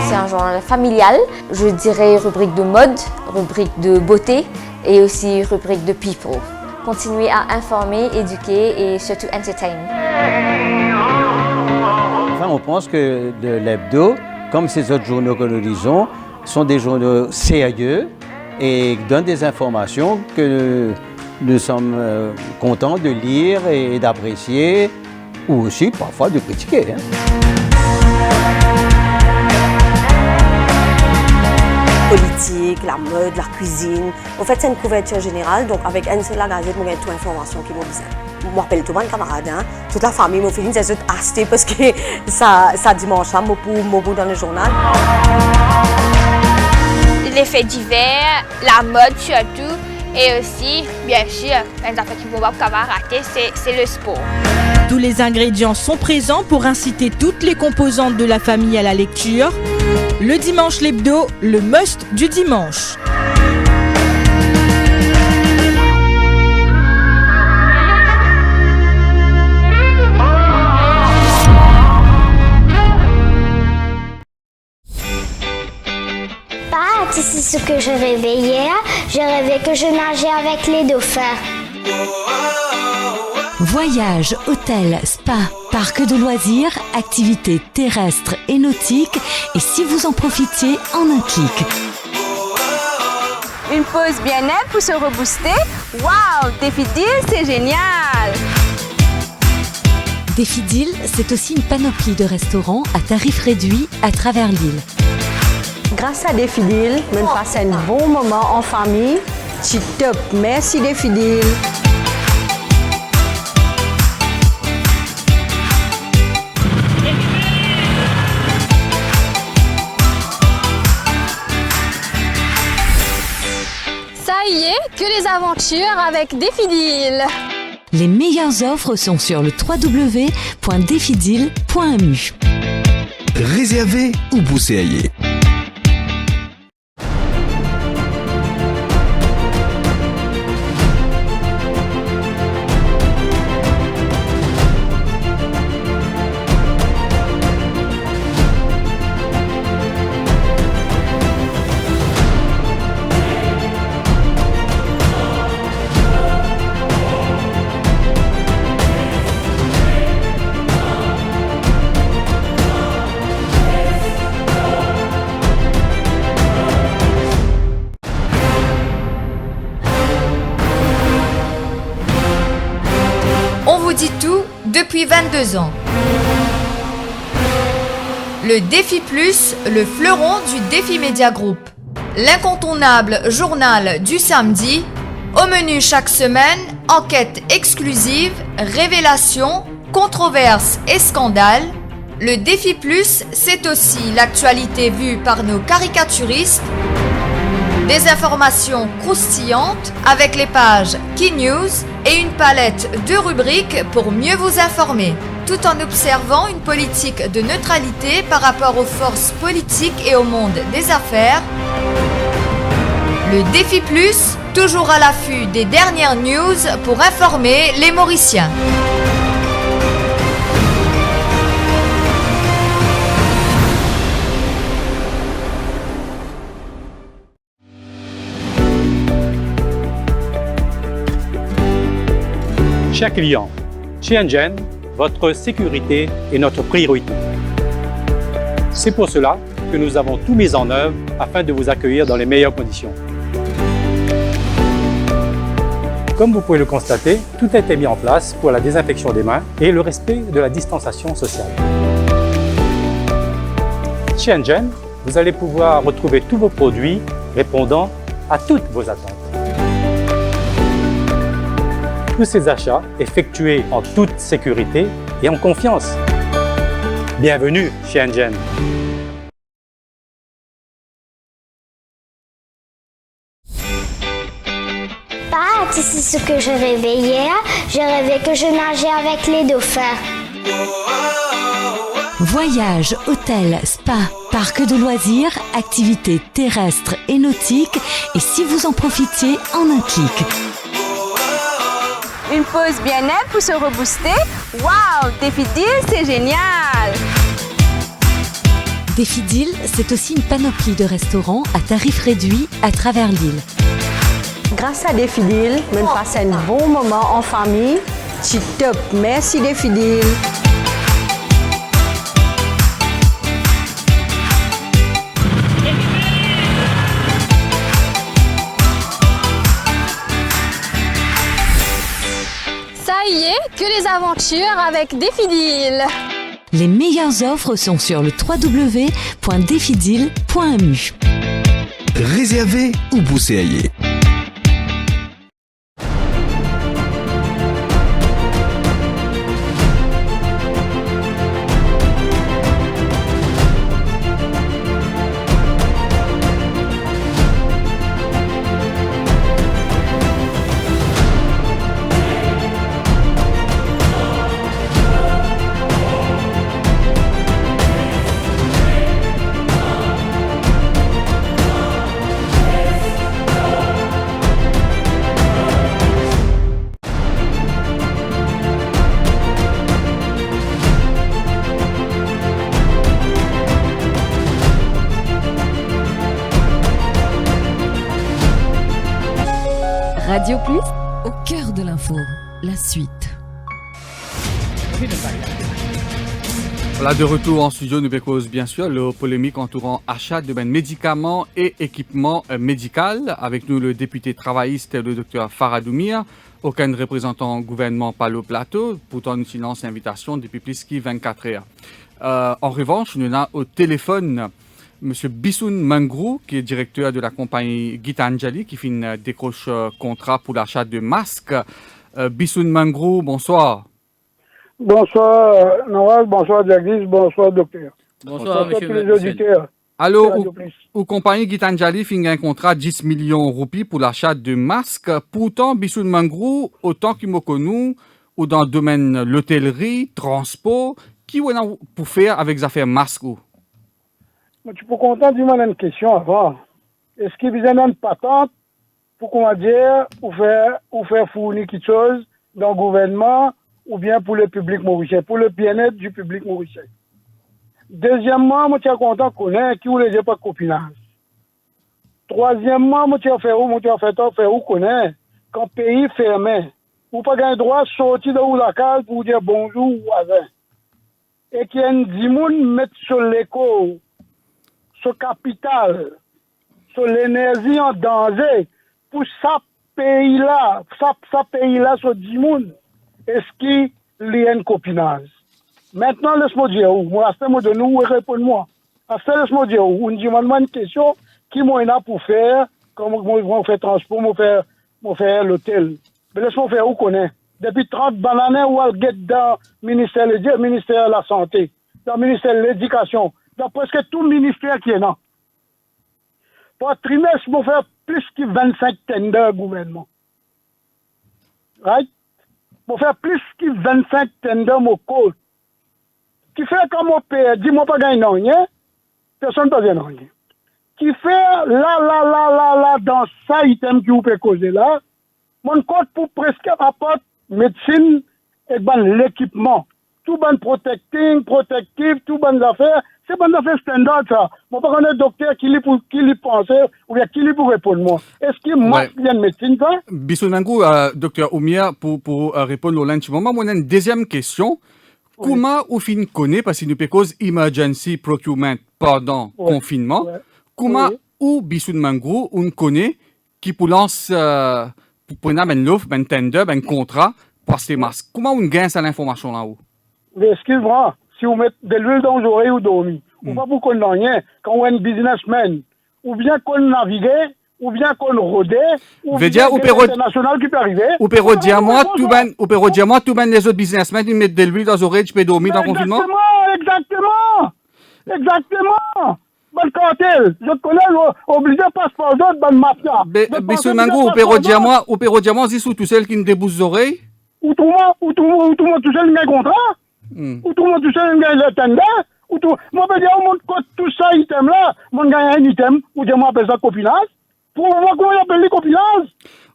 [SPEAKER 5] C'est un journal familial, je dirais rubrique de mode, rubrique de beauté et aussi rubrique de people. Continuez à informer, éduquer et surtout entertain.
[SPEAKER 14] Enfin, on pense que l'Hebdo, comme ces autres journaux que nous lisons, sont des journaux sérieux et donnent des informations que nous sommes contents de lire et d'apprécier, ou aussi parfois de critiquer.
[SPEAKER 15] Politique, la mode, la cuisine. En fait, c'est une couverture générale, donc avec une seule gazette, on a toute l'information qui m'a besoin. Je m'appelle tout mon camarade, toute la famille m'a fait c'est acheté parce que ça dimanche, moi pour dans le journal.
[SPEAKER 8] Les faits divers, la mode surtout, et aussi, bien sûr, une affaire qui ne peut pas rater, c'est le sport.
[SPEAKER 16] Tous les ingrédients sont présents pour inciter toutes les composantes de la famille à la lecture. Le Dimanche l'Hebdo, le must du dimanche.
[SPEAKER 5] Tu sais ce que je rêvais hier? Je rêvais que je nageais avec les dauphins.
[SPEAKER 6] Voyages, hôtels, spa, parcs de loisirs, activités terrestres et nautiques, et si vous en profitiez en un clic.
[SPEAKER 17] Une pause bien-être pour se rebooster? Waouh, Défi Deal, c'est génial!
[SPEAKER 6] Défidil, c'est aussi une panoplie de restaurants à tarifs réduits à travers l'île.
[SPEAKER 7] Grâce à Défidil, on passe un bon moment en famille. C'est top. Merci Défidil.
[SPEAKER 17] Ça y est, que les aventures avec Défidil.
[SPEAKER 6] Les meilleures offres sont sur le www.defidil.mu.
[SPEAKER 9] Réservez ou bousséaillez.
[SPEAKER 10] Dit tout depuis 22 ans. Le Défi Plus, le fleuron du Défi Média Group. L'incontournable journal du samedi. Au menu chaque semaine, enquêtes exclusives, révélations, controverses et scandales. Le Défi Plus, c'est aussi l'actualité vue par nos caricaturistes. Des informations croustillantes avec les pages Key News et une palette de rubriques pour mieux vous informer, tout en observant une politique de neutralité par rapport aux forces politiques et au monde des affaires. Le Défi Plus, toujours à l'affût des dernières news pour informer les Mauriciens.
[SPEAKER 11] Chers clients, chez Engen, votre sécurité est notre priorité. C'est pour cela que nous avons tout mis en œuvre afin de vous accueillir dans les meilleures conditions. Comme vous pouvez le constater, tout a été mis en place pour la désinfection des mains et le respect de la distanciation sociale. Chez Engen, vous allez pouvoir retrouver tous vos produits répondant à toutes vos attentes. Tous ces achats effectués en toute sécurité et en confiance. Bienvenue chez Engen.
[SPEAKER 18] Pas, c'est ce que je rêvais hier. Je rêvais que je nageais avec les dauphins.
[SPEAKER 6] Voyages, hôtels, spa, parcs de loisirs, activités terrestres et nautiques, et si vous en profitiez en un clic.
[SPEAKER 17] Une pause bien-être pour se rebooster. Waouh, Défidil, c'est génial!
[SPEAKER 6] Défidil, c'est aussi une panoplie de restaurants à tarifs réduits à travers l'île.
[SPEAKER 7] Grâce à Défidil, on passe un bon moment en famille. C'est top. Merci Défidil.
[SPEAKER 17] Ça y est, que les aventures avec Défidil.
[SPEAKER 6] Les meilleures offres sont sur le www.defidil.mu.
[SPEAKER 9] Réservez ou bousséaillez.
[SPEAKER 12] Radio Plus, au cœur de l'info, la suite.
[SPEAKER 2] Voilà, de retour en studio, nous cause bien sûr la polémique entourant achat de médicaments et équipements médicaux. Avec nous, le député travailliste, le docteur Faradou Mir. aucun représentant gouvernement par le plateau, pourtant nous silence l'invitation depuis plus que 24 heures. En revanche, nous avons au téléphone M. Bissoun Mangrou, qui est directeur de la compagnie Gitanjali, qui décroche contrat pour l'achat de masques. Bissoun Mangrou, bonsoir.
[SPEAKER 19] Bonsoir Nawaz, bonsoir Jagdish, bonsoir docteur.
[SPEAKER 4] Bonsoir
[SPEAKER 19] tous les auditeurs.
[SPEAKER 2] Alors, la compagnie Gitanjali fait un contrat de 10 millions de roupies pour l'achat de masques. Pourtant, Bissoun Mangrou, autant qu'il m'a connu, ou dans le domaine de l'hôtellerie, transport, qui est pour faire avec les affaires masques?
[SPEAKER 19] Tu peux compter une question avant. Est-ce qu'il y a une patente pour comment dire, ou faire fournir quelque chose dans le gouvernement ou bien pour le public mauricien, pour le bien-être du public mauricien? Deuxièmement, je suis content de connaître qui ne pas de copinage. Troisièmement, je suis où connaître quand le pays est fermé. Vous n'avez pas le droit de sortir de la case pour dire bonjour aux voisins. Et qu'il y a une dimoun mettre sur l'écho, sur capital, sur l'énergie en danger pour ça pays-là, sur dimoun. Est-ce qu'il y a un copinage? Maintenant, laisse-moi dire où. Moi, laisse-moi de nous répondre-moi. Laisse-moi dire où. On me demande une question qui m'a là pour faire, comme moi faire transport, moi faire l'hôtel. Mais laisse-moi faire où qu'on est. Depuis 30 bananes, où elle guette dans le ministère de la Santé, dans le ministère de l'Éducation, dans presque tout ministère qui est là. Par trimestre, moi faire plus que 25 tenders gouvernement. Right? Moi faire plus que 25 tenders mon code. Qui fait comme mon père, dis-moi pas gagner rien, personne ne peut gagner rien. Qui fait là, dans ça item qui vous peut causer là, mon code pour presque apporter médecine et l'équipement. Tout bon protectif, tout bon affaire, c'est bon affaire standard ça. Moi pas connaître docteur qui lui pense ou bien qui lui pour répondre moi. Est-ce qu'il marque bien médecine ça?
[SPEAKER 2] Bissoun Mangrou, docteur Oumia, pour répondre au lunch moment, moi, on a une deuxième question. Oui. Comment ou fin connaît, parce qu'il nous peut cause emergency procurement pendant confinement, comment ou Bissoun Mangrou, on connaît qui pour lance pour prendre une offre, un tender, un contrat pour ces masques. Comment on gagne cette information là-haut?
[SPEAKER 19] Excuse-moi, si vous mettez de l'huile dans les oreilles ou dormi, ou pas pour qu'on n'en rien, quand on est un businessman, ou bien qu'on navigue, ou bien qu'on rôdait, ou bien qu'on international qui peut arriver.
[SPEAKER 2] Ou peut redire moi, tout ben les autres businessmen, ils mettent de l'huile dans les oreilles, tu peux dormir dans le confinement?
[SPEAKER 19] Exactement. Bon cartel, je connais obligé passeport d'autre, bon mafia.
[SPEAKER 2] Bissoun Mangrou, ou peut redire moi, c'est sous tout seul qui me débouche les oreilles?
[SPEAKER 19] Ou tout le monde tout seul qui a un contrat? Ou tout le monde tout seul qui a le tender? Moi, je peux dire, tout ça, item là, moi, gagne un item, ou je m'appelle ça copinage. Pour moi, comment on appelle les copinages?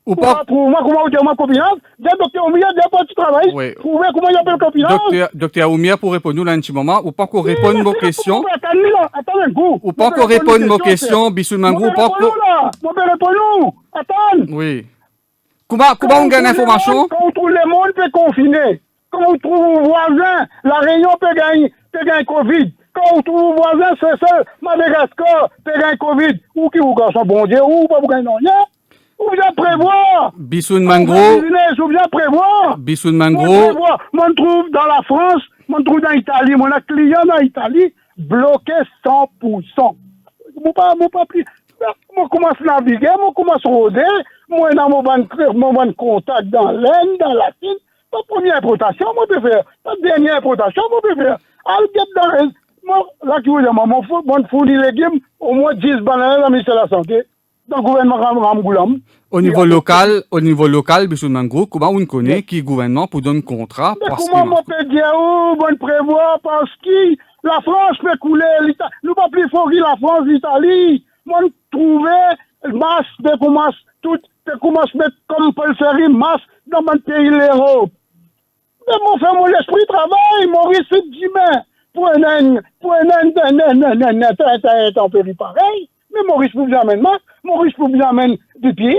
[SPEAKER 19] Pour moi, comment on appelle copinage? J'ai docteur Oumia, j'ai pas de travail. Pour moi, comment on appelle copinage?
[SPEAKER 2] Docteur Oumia, pour répondre là un petit moment, ou pas qu'on réponde vos questions?
[SPEAKER 19] Attends un coup.
[SPEAKER 2] Ou pas qu'on réponde vos questions, Bissoun Mangrou, ou pas qu'on...
[SPEAKER 19] Moi, je réponds. Attends.
[SPEAKER 2] Oui. Comment on gagne l'information?
[SPEAKER 19] Quand tout le monde peut confiner. Quand on trouve un voisin, la Réunion peut gagner Covid. Quand on trouve un voisin, c'est ça, Madagascar peut gagner Covid. Ou qui vous gagne son bon Dieu, ou pas vous gagner rien. Ou bien prévoir.
[SPEAKER 2] Bissoun Mangrou.
[SPEAKER 19] Ou bien prévoir.
[SPEAKER 2] Bissoun Mangrou.
[SPEAKER 19] Moi, je trouve dans la France, moi, je trouve dans l'Italie, mon client dans l'Italie, bloqué 100%. Moi, commence à naviguer, moi, commence à rôder, moi, dans mon contact dans l'Inde, dans la Chine. Pas première importation, moi, je peux faire. Pas dernière importation, moi, je peux faire. Moi, là, qui vous dit, moi, fournit les légumes, au moins 10 bananes dans le ministère de la Santé, dans le gouvernement Ramgoulam.
[SPEAKER 2] Au niveau local, Bissoun Mangrou, comment on connaît qui est gouvernement pour donner un contrat?
[SPEAKER 19] Comment on peut dire, on prévoir, parce que la France peut couler, l'Italie. Nous pas plus fort que la France, l'Italie. Moi, trouver masse de commence mettre comme Paul Ferry, masse dans mon pays, l'Europe. Mais mon fait mon esprit travail, Maurice c'est demain. Pour un température pareil. Mais Maurice vous amène masse, Maurice vous amène du pied.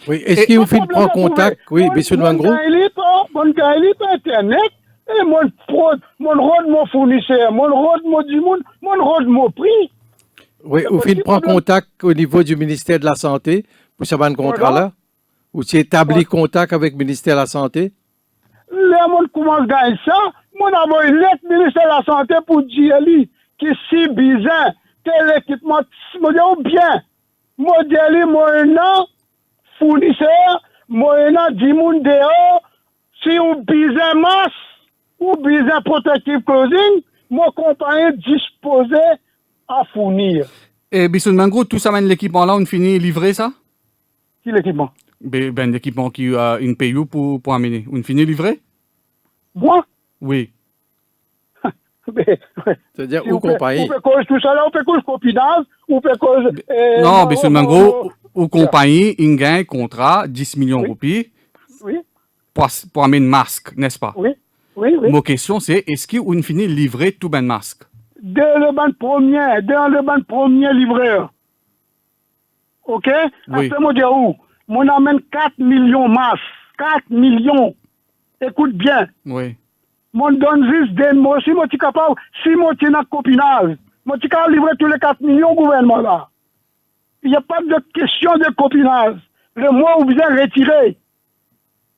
[SPEAKER 3] Oui, est-ce qu'il vous fait prendre contact? Oui, Bissoun Mangrou.
[SPEAKER 19] Mon gars, il est pas Internet. Et mon rôle, mon fournisseur, mon rôle, mon rôle, mon prix.
[SPEAKER 3] Oui, vous faites prendre contact au niveau du ministère de la Santé pour ce contrat-là? Ou tu établis contact avec le ministère de la Santé?
[SPEAKER 19] Les gens commencent à gagner ça. Moi, d'abord, il est ministère de la Santé pour dire que si bizarre, tel équipement, moi, bien. Moi, dis moi, un fournisseur, moi, un 10 moun dehors, si on bizarre masse, ou bizarre protective clothing, moi, compagnie disposée à fournir.
[SPEAKER 2] Et Bissoun Mangro, tout ça, l'équipement là, on finit livré ça?
[SPEAKER 19] Qui l'équipement?
[SPEAKER 2] Ben, l'équipement qui a une PU pour amener. On finit livré?
[SPEAKER 19] Moi?
[SPEAKER 2] Oui.
[SPEAKER 3] C'est-à-dire, où compagnie?
[SPEAKER 19] On peut cause tout ça là, on peut cause copinage, on peut cause...
[SPEAKER 2] non, Bissoun Mangro, ou compagnie, il gagne un contrat, 10 millions de roupies,
[SPEAKER 19] oui.
[SPEAKER 2] pour amener un masque, n'est-ce pas?
[SPEAKER 19] Oui, oui, oui.
[SPEAKER 2] Ma question, c'est, est-ce qu'on finit livrer tout ben masque?
[SPEAKER 19] Dès le premier livreur. OK?
[SPEAKER 2] Oui.
[SPEAKER 19] Après, moi, dire où? Moi, amène 4 millions masques. 4 millions. Écoute bien.
[SPEAKER 2] Oui.
[SPEAKER 19] Moi, donne juste des mots. Si moi, tu es capable, si moi, tu es dans le copinage, moi, tu es capable de livrer tous les 4 millions au gouvernement là. Il n'y a pas de question de copinage. Le mois où vous êtes retiré.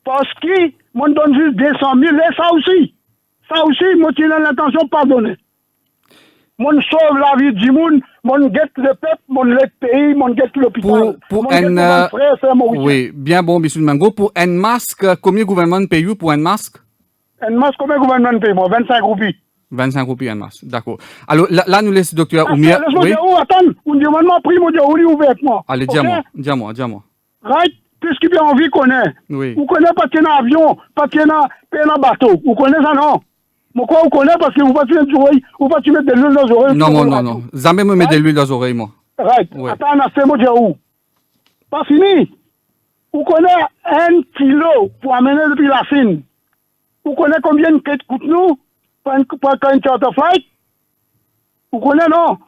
[SPEAKER 19] Parce que, moi, donne juste 200 000. Et ça aussi. Ça aussi, moi, tu as l'intention de pardonner. Mon sauve la vie du monde, mon guette le peuple, mon le pays, mon guette l'hôpital.
[SPEAKER 2] Pour un oui, bien bon, Bissoun Mango. Pour un masque, combien le gouvernement paye pour un masque?
[SPEAKER 19] Un masque, combien le gouvernement paye? Moi, 25 roupies.
[SPEAKER 2] 25 roupies un masque, d'accord. Alors là, nous laissons docteur Oumia.
[SPEAKER 19] Oui. Attends, on demande moi prix, moi, ouvertement.
[SPEAKER 2] Allez, dis-moi.
[SPEAKER 19] Right? Puisqu'il bien envie connaît.
[SPEAKER 2] Oui.
[SPEAKER 19] Vous connaissez pas qu'il y a un avion, pas qu'il y a un bateau. Vous connaissez ça, non? Moi, quoi, vous connaissez parce que vous pas mettre des oreilles, vous pas mettre de l'huile dans les oreilles.
[SPEAKER 2] Non. Jamais me mettre de l'huile dans les oreilles, moi.
[SPEAKER 19] Right. Ouais. Attends, on a fait, moi, dire où? Pas fini. Vous connaissez 1 kilo pour amener depuis la Chine. Vous connaissez combien de quêtes coûte nous pour une charter flight? Vous connaissez, non?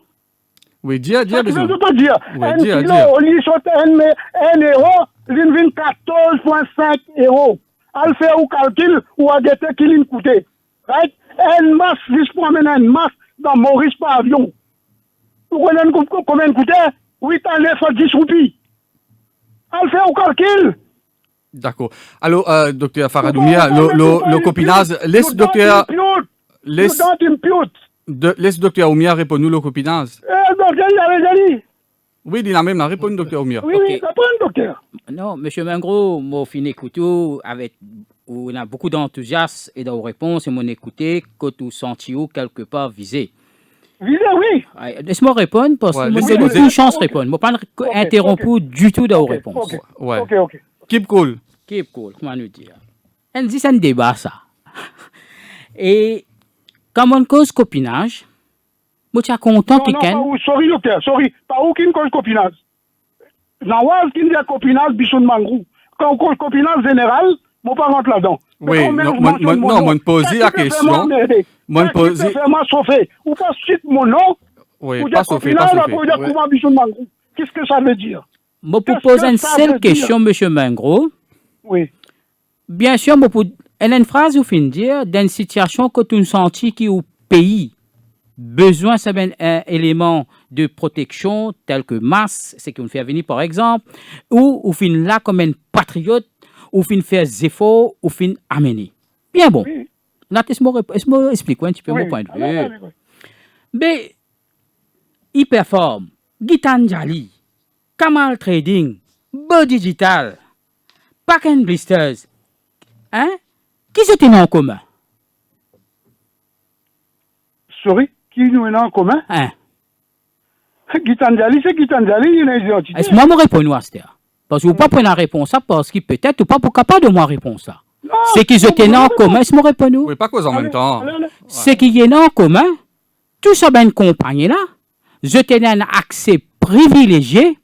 [SPEAKER 2] Oui, dis. Je
[SPEAKER 19] veux pas dire.
[SPEAKER 2] Oui,
[SPEAKER 19] 1 kilo, au lieu de 1 euro, il vient 14,5 euros. Al faire un calcul ou à guetter qu'il a coûté. Right? Un masque, juste pour amener un masque dans Maurice par avion. Vous connaissez combien il coûtait? 8 ans, 10 roupies. Al faire un calcul.
[SPEAKER 2] D'accord. Alors, docteur Faradoumia, le copinage, laisse docteur... Laisse docteur Oumia répondre nous le copinage.
[SPEAKER 19] Docteur, il avait dit.
[SPEAKER 2] Oui, il a même répondu, docteur Oumia.
[SPEAKER 19] Oui, répond, docteur.
[SPEAKER 4] Non, monsieur Mangro, moi, fin écouté, avec, on a beaucoup d'enthousiasme et de réponses, et mon écouté, que tout senti quelque part visé.
[SPEAKER 19] Visé, oui.
[SPEAKER 4] Laisse-moi répondre, parce que moi, j'ai une chance de répondre. Je ne vais pas interrompre du tout de vos réponses.
[SPEAKER 2] OK. Keep cool.
[SPEAKER 4] Comment nous dire? On dit c'est un débat, ça. Et, comme on cause copinage, moi, tu es content que quelqu'un...
[SPEAKER 19] Non, sorry, docteur, pas aucune cause copinage. Nawaz qui dit copinage, Bissoun Mangrou. Quand on cause copinage général, moi, pas rentre là-dedans.
[SPEAKER 2] Oui, non, moi, pose la question. Moi, pose...
[SPEAKER 19] Ou pas cite mon nom,
[SPEAKER 2] oui, pas sauver, pas
[SPEAKER 19] sauver. Qu'est-ce que ça veut dire?
[SPEAKER 4] Moi, pour poser une seule question, monsieur Mangro.
[SPEAKER 19] Oui.
[SPEAKER 4] Bien sûr, moi, pour... Elle a une phrase où fin dire, dans une situation que tu senti qui au pays besoin d'un élément de protection tel que masse, c'est qu'on fait venir par exemple, ou fin là comme un patriote, ou fin faire des efforts, ou fin amener. Bien bon. Oui. Là, laisse-moi expliquer un petit peu mon point de vue. Mais, il performe. Gitan Jali, Kamal Trading, Beau Digital, Pack and Blisters, hein? Qui se tenait en commun?
[SPEAKER 19] Sorry, qui nous est en commun?
[SPEAKER 4] Hein?
[SPEAKER 19] Gitanjali, c'est Gitanjali, il a une identité.
[SPEAKER 4] Est-ce que moi, je réponds à ça? Parce que vous ne pouvez pas prendre la réponse ça, parce que peut-être ou pas pour capable de moi répondre ça. C'est qu'ils se tenaient en commun, est-ce que moi réponds?
[SPEAKER 2] Oui, pas cause en même temps.
[SPEAKER 4] C'est qu'ils y en commun, tout ça, ben, compagnie là, je tenais un accès privilégié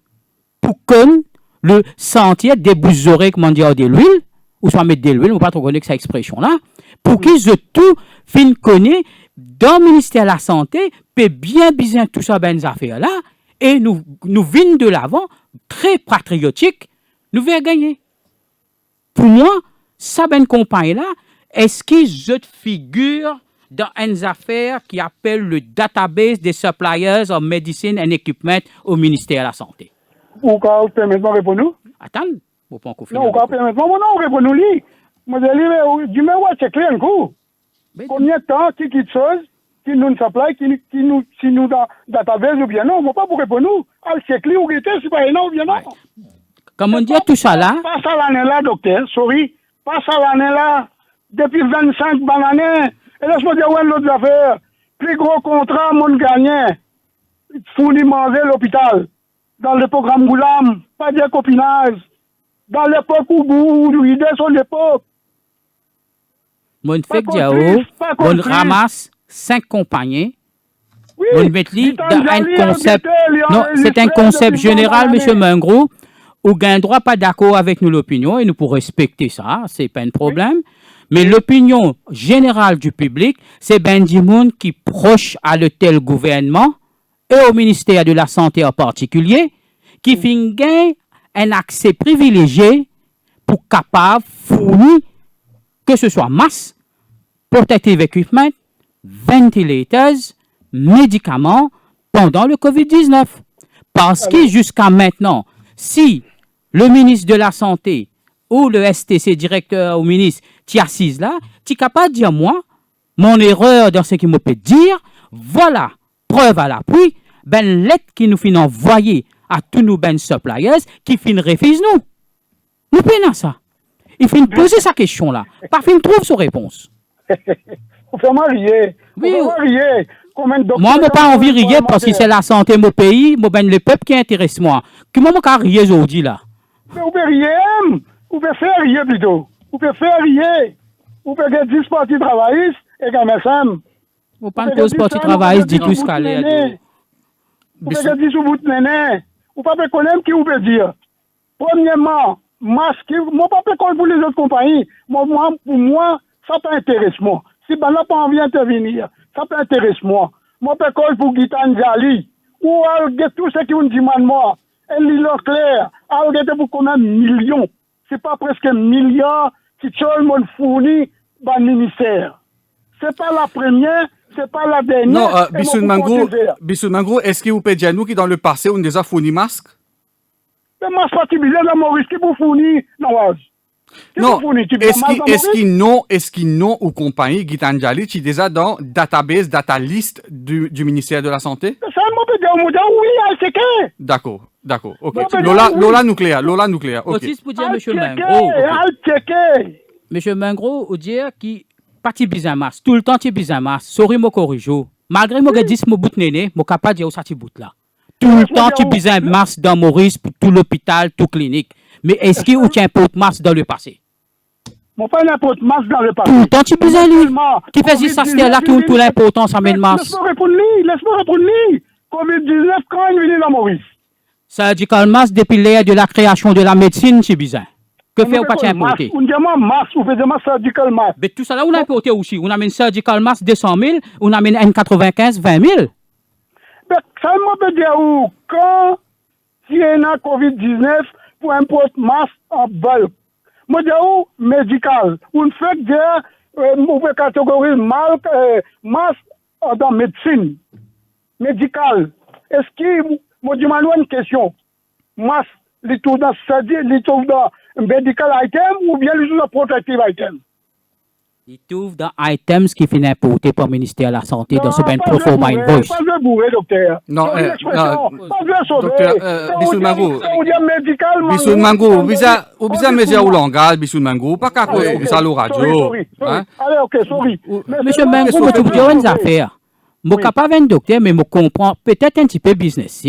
[SPEAKER 4] pour que le sentier débouzerait, comment dire, de l'huile, ou soit mettre de l'huile, on ne pas trop connaître cette expression-là, pour qu'ils se tout fin connaît dans le ministère de la Santé, peut bien tout ça, ben, affaires-là, et nous venons de l'avant, très patriotique, nous verrons gagner. Pour moi, ça, ben, compagnie-là, est-ce qu'ils figurent dans une affaire qui appelle le database des suppliers of medicine and equipment au ministère de la Santé?
[SPEAKER 19] Pourquoi vous permettez de répondre?
[SPEAKER 4] Attends. Vous pas
[SPEAKER 19] Non, on peut permettre. Non, on répond nous li. Moi, je dis, mais ouais, c'est clair un coup. Combien de temps qui quitte chose, qui nous supply, qui nous, si nous dans database ou bien non, on ne va pas pour répondre nous. Al checklist ou guetter, c'est pas non ou bien non.
[SPEAKER 4] Comme on dit tout ça là.
[SPEAKER 19] Pas ça l'année là, docteur, sorry. Pas ça l'année là. Depuis 25 bananes. Et laisse-moi dire, ouais, l'autre affaire. Plus gros contrat, mon gagnant. Fourni manger l'hôpital. Dans le programme Goulam, pas de copinage. Dans l'époque où l'idée son l'époque.
[SPEAKER 4] Mon fait Diao, on ramasse 5 compagnies.
[SPEAKER 19] Oui,
[SPEAKER 4] on met dans un concept. Non, c'est un concept général, M. Mengro. Ou gain droit pas d'accord avec nous l'opinion et nous pour respecter ça, c'est pas un problème. Oui. Mais l'opinion générale du public, c'est ben du monde qui proche à le tel gouvernement et au ministère de la Santé en particulier, qui fait gain un accès privilégié pour capable fournir que ce soit masse, protective equipment, ventilators, médicaments pendant le COVID-19. Parce que jusqu'à maintenant, si le ministre de la Santé ou le STC, directeur ou ministre, tu assise là, tu es capable de dire, moi, mon erreur dans ce qu'il me peut dire, voilà, preuve à l'appui, ben lettre qui nous finit envoyer à tous nos ben suppliers qui finit refuse nous. Nous prenons ça. Il finit poser sa question là. Pas fin trouve sa réponse.
[SPEAKER 19] Vous faites marier.
[SPEAKER 4] Oui.
[SPEAKER 19] Vous faites marier.
[SPEAKER 4] Moi, je n'ai pas envie de rire parce que c'est la santé de mon pays, ben, le peuple qui intéresse moi. Comment je peux rire aujourd'hui là?
[SPEAKER 19] Mais vous pouvez rire, vous pouvez faire rire plutôt. Vous pouvez faire rire. Vous pouvez faire 10 partis travaillistes et quand même.
[SPEAKER 4] Vous pas de partis travaillistes, dit tout ce qu'elle est.
[SPEAKER 19] Vous pouvez faire 10 sous bout de néné. Vous ne pouvez pas connaître qui vous peut dire. Premièrement, masque, moi, pas connaître pour les autres compagnies. Pour moi, ça peut intéresser moi. Si ben là, pas envie d'intervenir, ça peut intéresser moi. Moi, je peux pour Gitan Jali. Ou tout ce qui me demande moi. Elle lit clair. Elle pour combien de millions? C'est pas presque un milliard qui tout le monde fournit dans le ministère. C'est pas la première, c'est pas la dernière.
[SPEAKER 2] Non, Bissoud Mangro, est-ce que vous pouvez dire nous qui dans le passé, on a déjà fourni masques?
[SPEAKER 19] Les masques particuliers, la Maurice, qui vous fournit, non,
[SPEAKER 2] non, est-ce qu'ils n'ont ou compagnie Gitanjali qui est déjà dans database, data list du ministère de la Santé?
[SPEAKER 19] Ça, moi, peut dire, oui, c'est que.
[SPEAKER 2] D'accord, ok. Lola nucléaire, ok.
[SPEAKER 4] Aussi, pour dire, M. Mengro. M. Mengro, vous dire qui parti bizamas, tout le temps, tu bizamas, sorry, moi, corrige. Malgré moi, je dis, mon bout néné, moi, capable de dire où ça, tu bout là. Tout le temps, tu bizamas dans Maurice, pour tout l'hôpital, tout clinique. Mais est-ce qu'il y a un pot de masse dans le passé?
[SPEAKER 19] Mon pas n'importe masse dans le passé.
[SPEAKER 4] Tout le temps, tu peux aller. Qui fait ça, c'est là qui ont toute l'importance en masse.
[SPEAKER 19] Laisse-moi répondre. COVID-19, quand il vient dans Maurice?
[SPEAKER 4] Surgical mass depuis l'ère de la création de la médecine, c'est bizarre. Que fait ou pas importer?
[SPEAKER 19] On dit masse, on fait des masses surgical mass.
[SPEAKER 4] Mais tout ça là, on a importé aussi. On amène surgical mass 200 000, on amène N95 20 000.
[SPEAKER 19] Mais ça me dire où, quand il y a un COVID-19, pour importer masse en bulk. Moi, je dis médical. On fait dire, on peut catégoriser masse dans médecine. Médical. Est-ce que, moi, je demande une question. Masse, il trouve dans médical item ou bien il trouve dans protective item?
[SPEAKER 4] Il trouve dans items qui finissent importés par le ministère de la Santé dans ce ben proforma invoice.
[SPEAKER 19] Pas de bourré, docteur.
[SPEAKER 2] Non,
[SPEAKER 19] docteur,
[SPEAKER 2] Bissoud Mangro.
[SPEAKER 19] Bissoud
[SPEAKER 2] Mangro, vous avez mis au langage, Bissoud Mangro, pas qu'à quoi ça à la radio.
[SPEAKER 19] Allez, ok, sorry.
[SPEAKER 4] Monsieur Mangro, je vous dis une affaire. Je ne suis pas un docteur, mais je comprends peut-être un petit peu business.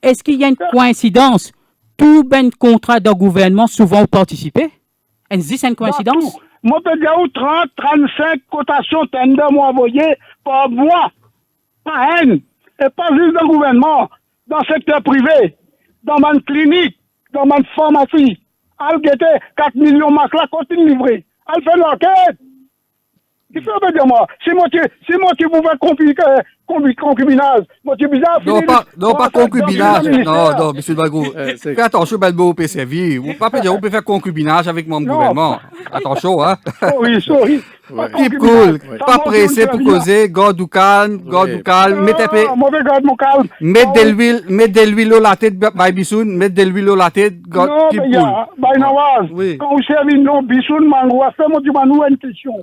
[SPEAKER 4] Est-ce qu'il y a une coïncidence? Tout ben contrat d'un gouvernement souvent participé? Est-ce une coïncidence?
[SPEAKER 19] Moi, je peux dire 30, 35 cotations tender envoyées par mois, par haine, et pas juste dans le gouvernement, dans le secteur privé, dans ma clinique, dans ma pharmacie. Elle guette 4 millions de masques là, continue de livrer. Elle fait l'enquête. Qui fait pas dire moi? C'est moi qui vous fais concubinage. Moi, tu bizarre.
[SPEAKER 2] Non, pas concubinage. Non, monsieur Bagou. Fais attention, Balbo, peut servir. Vous ne pouvez pas dire, vous pouvez faire concubinage avec mon gouvernement. Attention, hein.
[SPEAKER 19] Sorry.
[SPEAKER 2] Keep cool. Pas pressé pour causer. Garde ou calme. Mettez de l'huile au la tête, by Bissoun. Mettez de l'huile au la tête. Keep cool.
[SPEAKER 19] By Nawaz. Quand vous servez non, Bissoun, Mango, c'est moi qui m'en une question.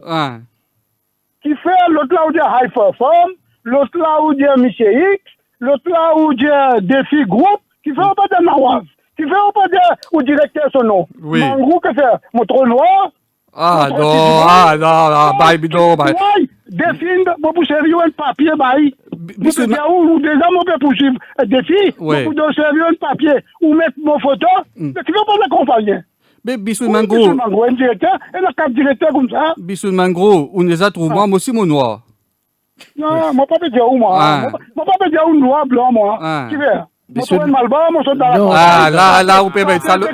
[SPEAKER 19] Qui fait l'autre là où il y a High Perform, l'autre là où il y a Michel X, l'autre là où il y a Défi Group, qui fait pas de Nawaz, qui fait pas de directeur son nom.
[SPEAKER 2] Oui.
[SPEAKER 19] Mango, que c'est mon trou noir.
[SPEAKER 2] Bye.
[SPEAKER 19] Défi, vous servir un papier, bye. Ou déjà, on peut poursuivre Défi, vous pouvez servir un papier, ou mettre mon photo, qui ne fait pas l'accompagner.
[SPEAKER 2] Mais Bissoun Mangro,
[SPEAKER 19] un directeur, et le cap directeur comme ça.
[SPEAKER 2] Bissoun Mangro, on les a trouvés, moi aussi, mon noir.
[SPEAKER 19] Non, moi pas dire où, moi. Moi pas dire où noir, blanc, moi. Qui veut?
[SPEAKER 2] Là, vous pouvez mettre ça dans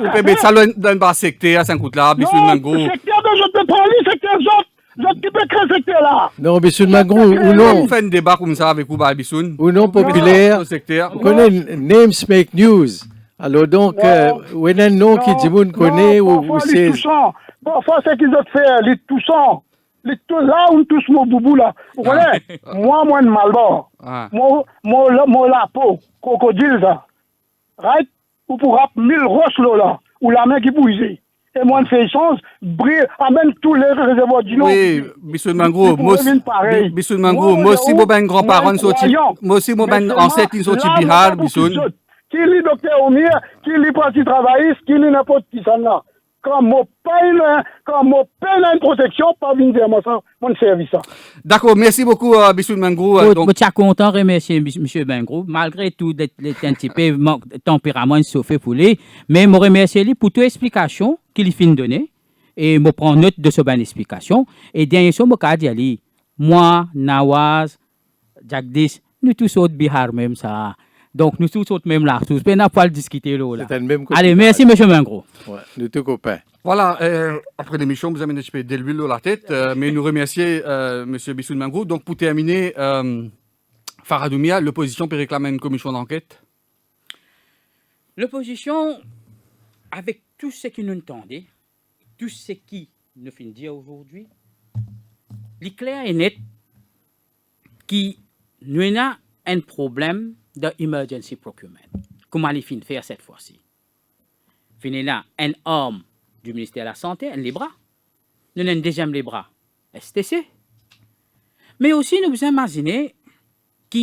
[SPEAKER 2] le bas secteur, ça coûte là, Bissoun Mangro.
[SPEAKER 19] Le secteur dont je te parle, secteur autres qui peut créer secteur là.
[SPEAKER 3] Non, Bissoun Mangro, ou non.
[SPEAKER 2] On fait un débat comme ça avec vous, Bissoun.
[SPEAKER 3] Ou non populaire. Vous connaissez Names Make News. Alors donc, où est un nom qui dit qu'on connaît ou c'est...
[SPEAKER 19] Parfois, c'est qu'ils ont fait les toussants. Là, on touche mon boubou là. Vous connaissez? Moi, de Malbord. Moi, la peau, crocodile, ça. Right? Ou pour rap 1000 roches là. Ou la main qui bouge. Et moi, de fais chance, amène tous les réservoirs du nom.
[SPEAKER 2] Oui, Bissoun Mangro, moi aussi, mon grand-parent sorti. Moi aussi, mon ancêtre sorti Bihar, Bissoun.
[SPEAKER 19] Qui lit docteur Omir, qui lit parti travailliste, qui lit n'importe qui ça là. Quand mon paye une protection, pas venir dire moi ça, mon service ça.
[SPEAKER 2] D'accord, merci beaucoup, Bissoun Mangro.
[SPEAKER 4] Je suis content de remercier M. Mangro, malgré tout, d'être un petit peu tempérament sauvé pour lui, mais je remercie lui pour toute explication qu'il fin donner et je prends note de cette bonne explication. Et dernier chose, je dis à lui, moi, Nawaz, Jagdish, nous tous autres Bihar même ça. Donc, nous tous autres même là, tous, on n'a pas le discuter là. Allez, merci, M. Mangro.
[SPEAKER 3] Ouais, nous tous copains.
[SPEAKER 2] Voilà, après l'émission, vous avez un petit peu de l'huile dans la tête, mais nous remercier M. Bissoun Mangro. Donc, pour terminer, Faradoumia, l'opposition peut réclamer une commission d'enquête?
[SPEAKER 4] L'opposition, avec tout ce qui nous entendait, tout ce qui nous finit dire aujourd'hui, il est clair et net qu'il nous a un problème de emergency procurement. Comment il finit faire cette fois-ci? Finit là, un homme du ministère de la Santé, un les bras. Nous avons un deuxième les bras, STC. Mais aussi, nous vous imaginez que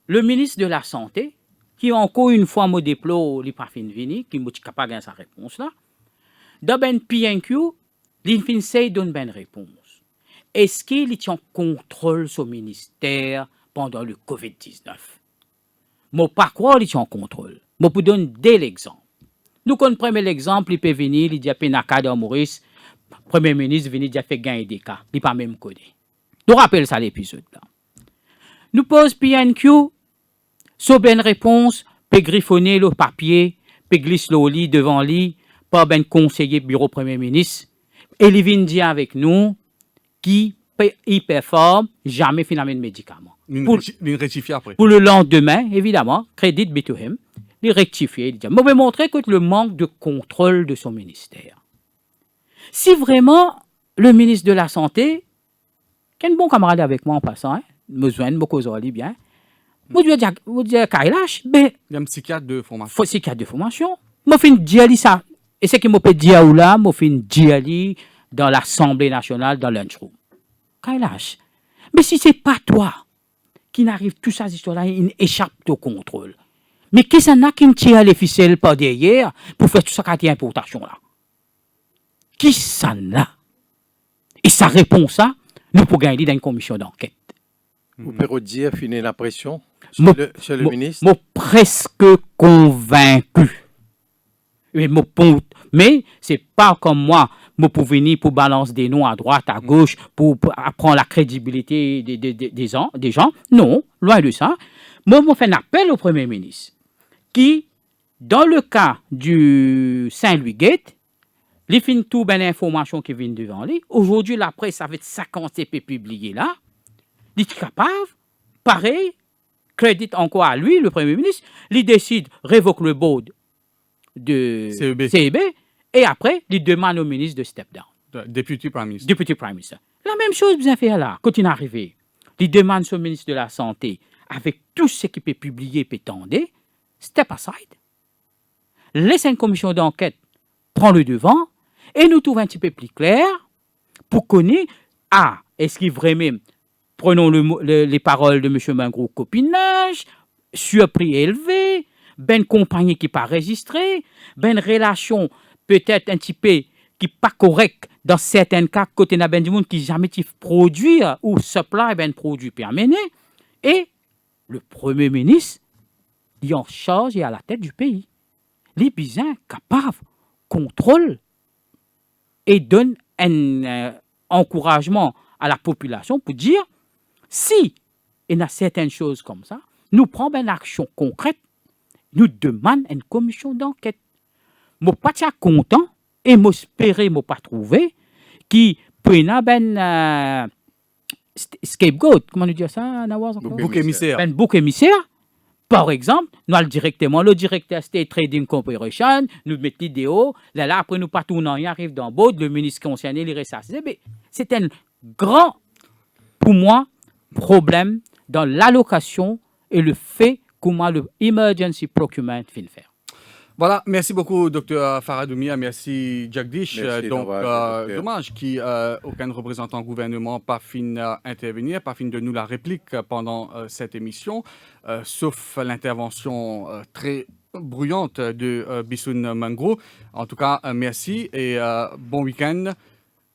[SPEAKER 4] le ministre de la Santé, qui encore une fois me déplore les pas fin vini, qui n'est pas capable de sa réponse là, dans ben PNQ, il finit de donner une réponse. Est-ce qu'il y a un contrôle sur le ministère pendant le COVID-19? Je ne pas croire qu'il y a un contrôle. Je peux donner des exemples. Nous connaissons l'exemple, il peut venir, il dit à Naka de Maurice, Premier ministre venu dire fait gagner des cas, il pas même codé. Nous rappelons ça l'épisode là. Nous pose PNQ, sur une réponse, peut griffonner le papier, peut glisser le lit devant lui, par ben conseiller bureau Premier ministre, et il vient dire avec nous qui il performe jamais finalement de médicaments.
[SPEAKER 2] Il rectifie après.
[SPEAKER 4] Pour le lendemain, évidemment, crédit B2M, il rectifie. Il dit, je vais montrer que le manque de contrôle de son ministère. Si vraiment le ministre de la Santé, qui est un bon camarade avec moi en passant, besoin de beaucoup bien, vous dire Kailash, ben,
[SPEAKER 2] il y a un psychiatre de formation.
[SPEAKER 4] Psychiatre de formation. Je fais dire ça. Et ce qui m'a fait dire là, je fais dire dans l'Assemblée nationale, dans lunchroom. Kailash. Mais si ce n'est pas toi qui n'arrive tout ça, histoire-là, il échappe au contrôle. Mais qui s'en a qui tire les ficelles par derrière pour faire tout ça qui a importation là? Qui s'en a? Et sa réponse ça, nous pouvons gagner dans une commission d'enquête.
[SPEAKER 3] Vous pouvez dire, finir la pression sur le ministre?
[SPEAKER 4] Je suis presque convaincu. Mais ce n'est pas comme moi. Je peux venir pour balancer des noms à droite, à gauche, pour apprendre la crédibilité des gens. Non, loin de ça. Moi, je fais un appel au Premier ministre qui, dans le cas du Saint-Louis Gate, Les fins tout ben information qui viennent devant lui. Aujourd'hui, la presse avec 50 CP publiés là. Il est capable, pareil, crédit encore à lui, le Premier ministre, il décide révoque le board de CEB et après, il demande au ministre de step down.
[SPEAKER 2] Deputy Prime Minister.
[SPEAKER 4] Deputy Prime Minister. La même chose bien fait là, quand il est arrivé. Il demande au ministre de la Santé, avec tout ce qui peut publier et tendre, step aside. Laisse une commission d'enquête, prend le devant, et nous trouvons un petit peu plus clair pour connaître, est-ce qu'il vraiment, prenons les paroles de M. Mangro copinage, surprix élevé, ben compagnie qui pas registrée, ben relation peut-être un petit peu qui pas correcte dans certains cas côté na ben du monde qui jamais produit ou supply ben produit permené et le Premier ministre il en charge et à la tête du pays. Les bisins capables contrôle et donne un encouragement à la population pour dire si il y a certaines choses comme ça, nous prenons une action concrète, nous demandons une commission d'enquête. Je ne suis pas content et je espère que je ne pas trouvé qui prenne un scapegoat, comment on dit ça, Nawaz?
[SPEAKER 2] Bouc émissaire.
[SPEAKER 4] Un bouc émissaire. Par exemple, nous allons directement, le directeur State Trading Corporation, nous mettons l'idéo, là, après nous pas tournant, il arrive dans le board, le ministre concerné, il reste assis. C'est un grand, pour moi, problème dans l'allocation et le fait comment le emergency procurement fin faire.
[SPEAKER 2] Voilà, merci beaucoup, Dr Faradoumia, merci Jagdish.
[SPEAKER 3] Merci,
[SPEAKER 2] donc,
[SPEAKER 3] dommage
[SPEAKER 2] qu'il aucun représentant gouvernement pas fin intervenir, pas fin de nous la réplique pendant cette émission, sauf l'intervention très bruyante de Bissoun Mangro. En tout cas, merci et bon week-end.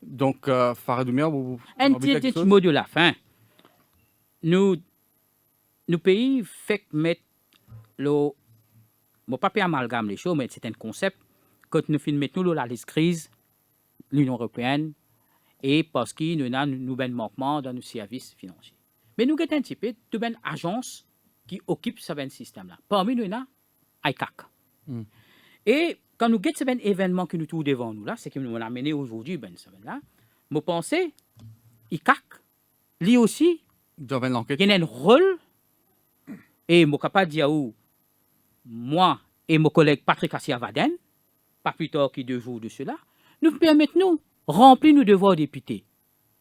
[SPEAKER 2] Donc, Faradoumia, vous
[SPEAKER 4] un petit mot de la fin. Nous pays fait mettre le... Je ne vais pas amalgamer les choses, mais c'est un concept. Quand nous mettons la liste crise, l'Union européenne, et parce qu'il y a un nouvel manquement dans nos services financiers. Mais nous avons un petit peu de une agence qui occupe ce système-là. Parmi nous, il y a ICAC. Et quand nous avons ce événement que nous trouvons devant nous, c'est que nous avons amené aujourd'hui, là, je pense que ICAC, lui aussi, il y a un rôle, et je ne peux pas dire où. Moi et mon collègue Patrick Assia-Vaden, pas plus tard que 2 jours de cela, nous permettons remplir nos devoirs députés.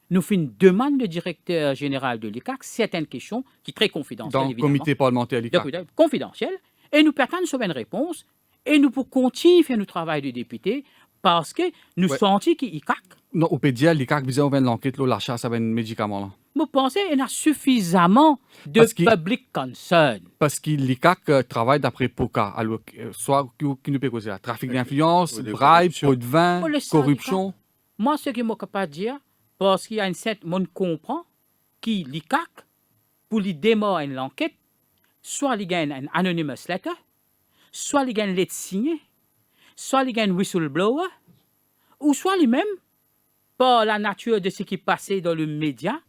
[SPEAKER 4] Nous faisons une demande de directeur général de l'ICAC, certaines questions qui sont très confidentielles.
[SPEAKER 2] Dans le comité parlementaire l'ICAC.
[SPEAKER 4] Confidentielles. Et nous permettons sur une réponse. Et nous pour continuer à faire notre travail de député parce que nous sentons que l'ICAC.
[SPEAKER 2] Non, au pédia, l'ICAC besoin de l'enquête, l'achat de médicaments là.
[SPEAKER 4] Je pense qu'il y a suffisamment de public concern.
[SPEAKER 2] Parce que l'ICAC travaille d'après POCA, alors, soit qui nous peut causer trafic d'influence, bribe, pot de vin, corruption.
[SPEAKER 4] Moi, ce que je ne peux pas dire, parce qu'il y a une certaine monde comprend que l'ICAC, pour lui démarrer l'enquête, soit il gagne un anonymous letter, soit il gagne une lettre signée, soit il gagne un whistleblower, ou soit lui-même, par la nature de ce qui passait dans le média,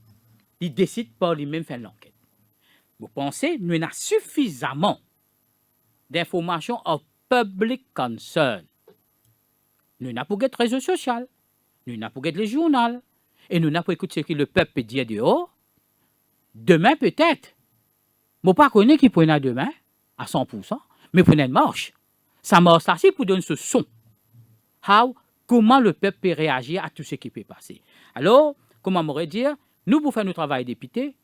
[SPEAKER 4] il décide par lui-même de faire l'enquête. Vous pensez, nous avons suffisamment d'informations of public concern. Nous n'avons pas de réseaux sociaux, nous n'avons pas de les journaux, et nous n'avons pas écouté ce que le peuple peut dire dehors. Demain, peut-être. Je ne sais pas qui prenne demain, à 100%, mais prenez une marche. Ça marche là, c'est pour donner ce son. Comment le peuple peut réagir à tout ce qui peut passer. Alors, comment on pourrait dire, nous, pour faire notre travail député,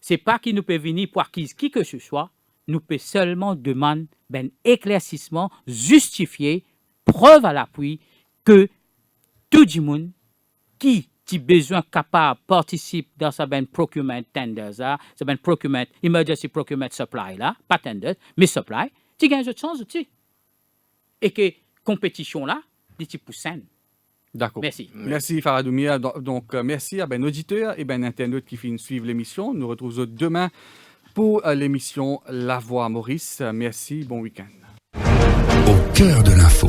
[SPEAKER 4] ce n'est pas qu'il nous peut venir pour acquise qui que ce soit, nous peut seulement demander un éclaircissement justifié, preuve à l'appui, que tout le monde qui a besoin capable participe dans ce procurement tenders, ce procurement, emergency procurement supply, là, pas tenders, mais supply, tu gagnes de chance aussi. Et que compétition là, des types saines.
[SPEAKER 2] D'accord.
[SPEAKER 4] Merci.
[SPEAKER 2] Merci Faradoumia. Donc, merci à nos auditeurs et internautes qui suivent l'émission. Nous retrouvons demain pour l'émission La Voix Maurice. Merci, bon week-end.
[SPEAKER 1] Au cœur de l'info.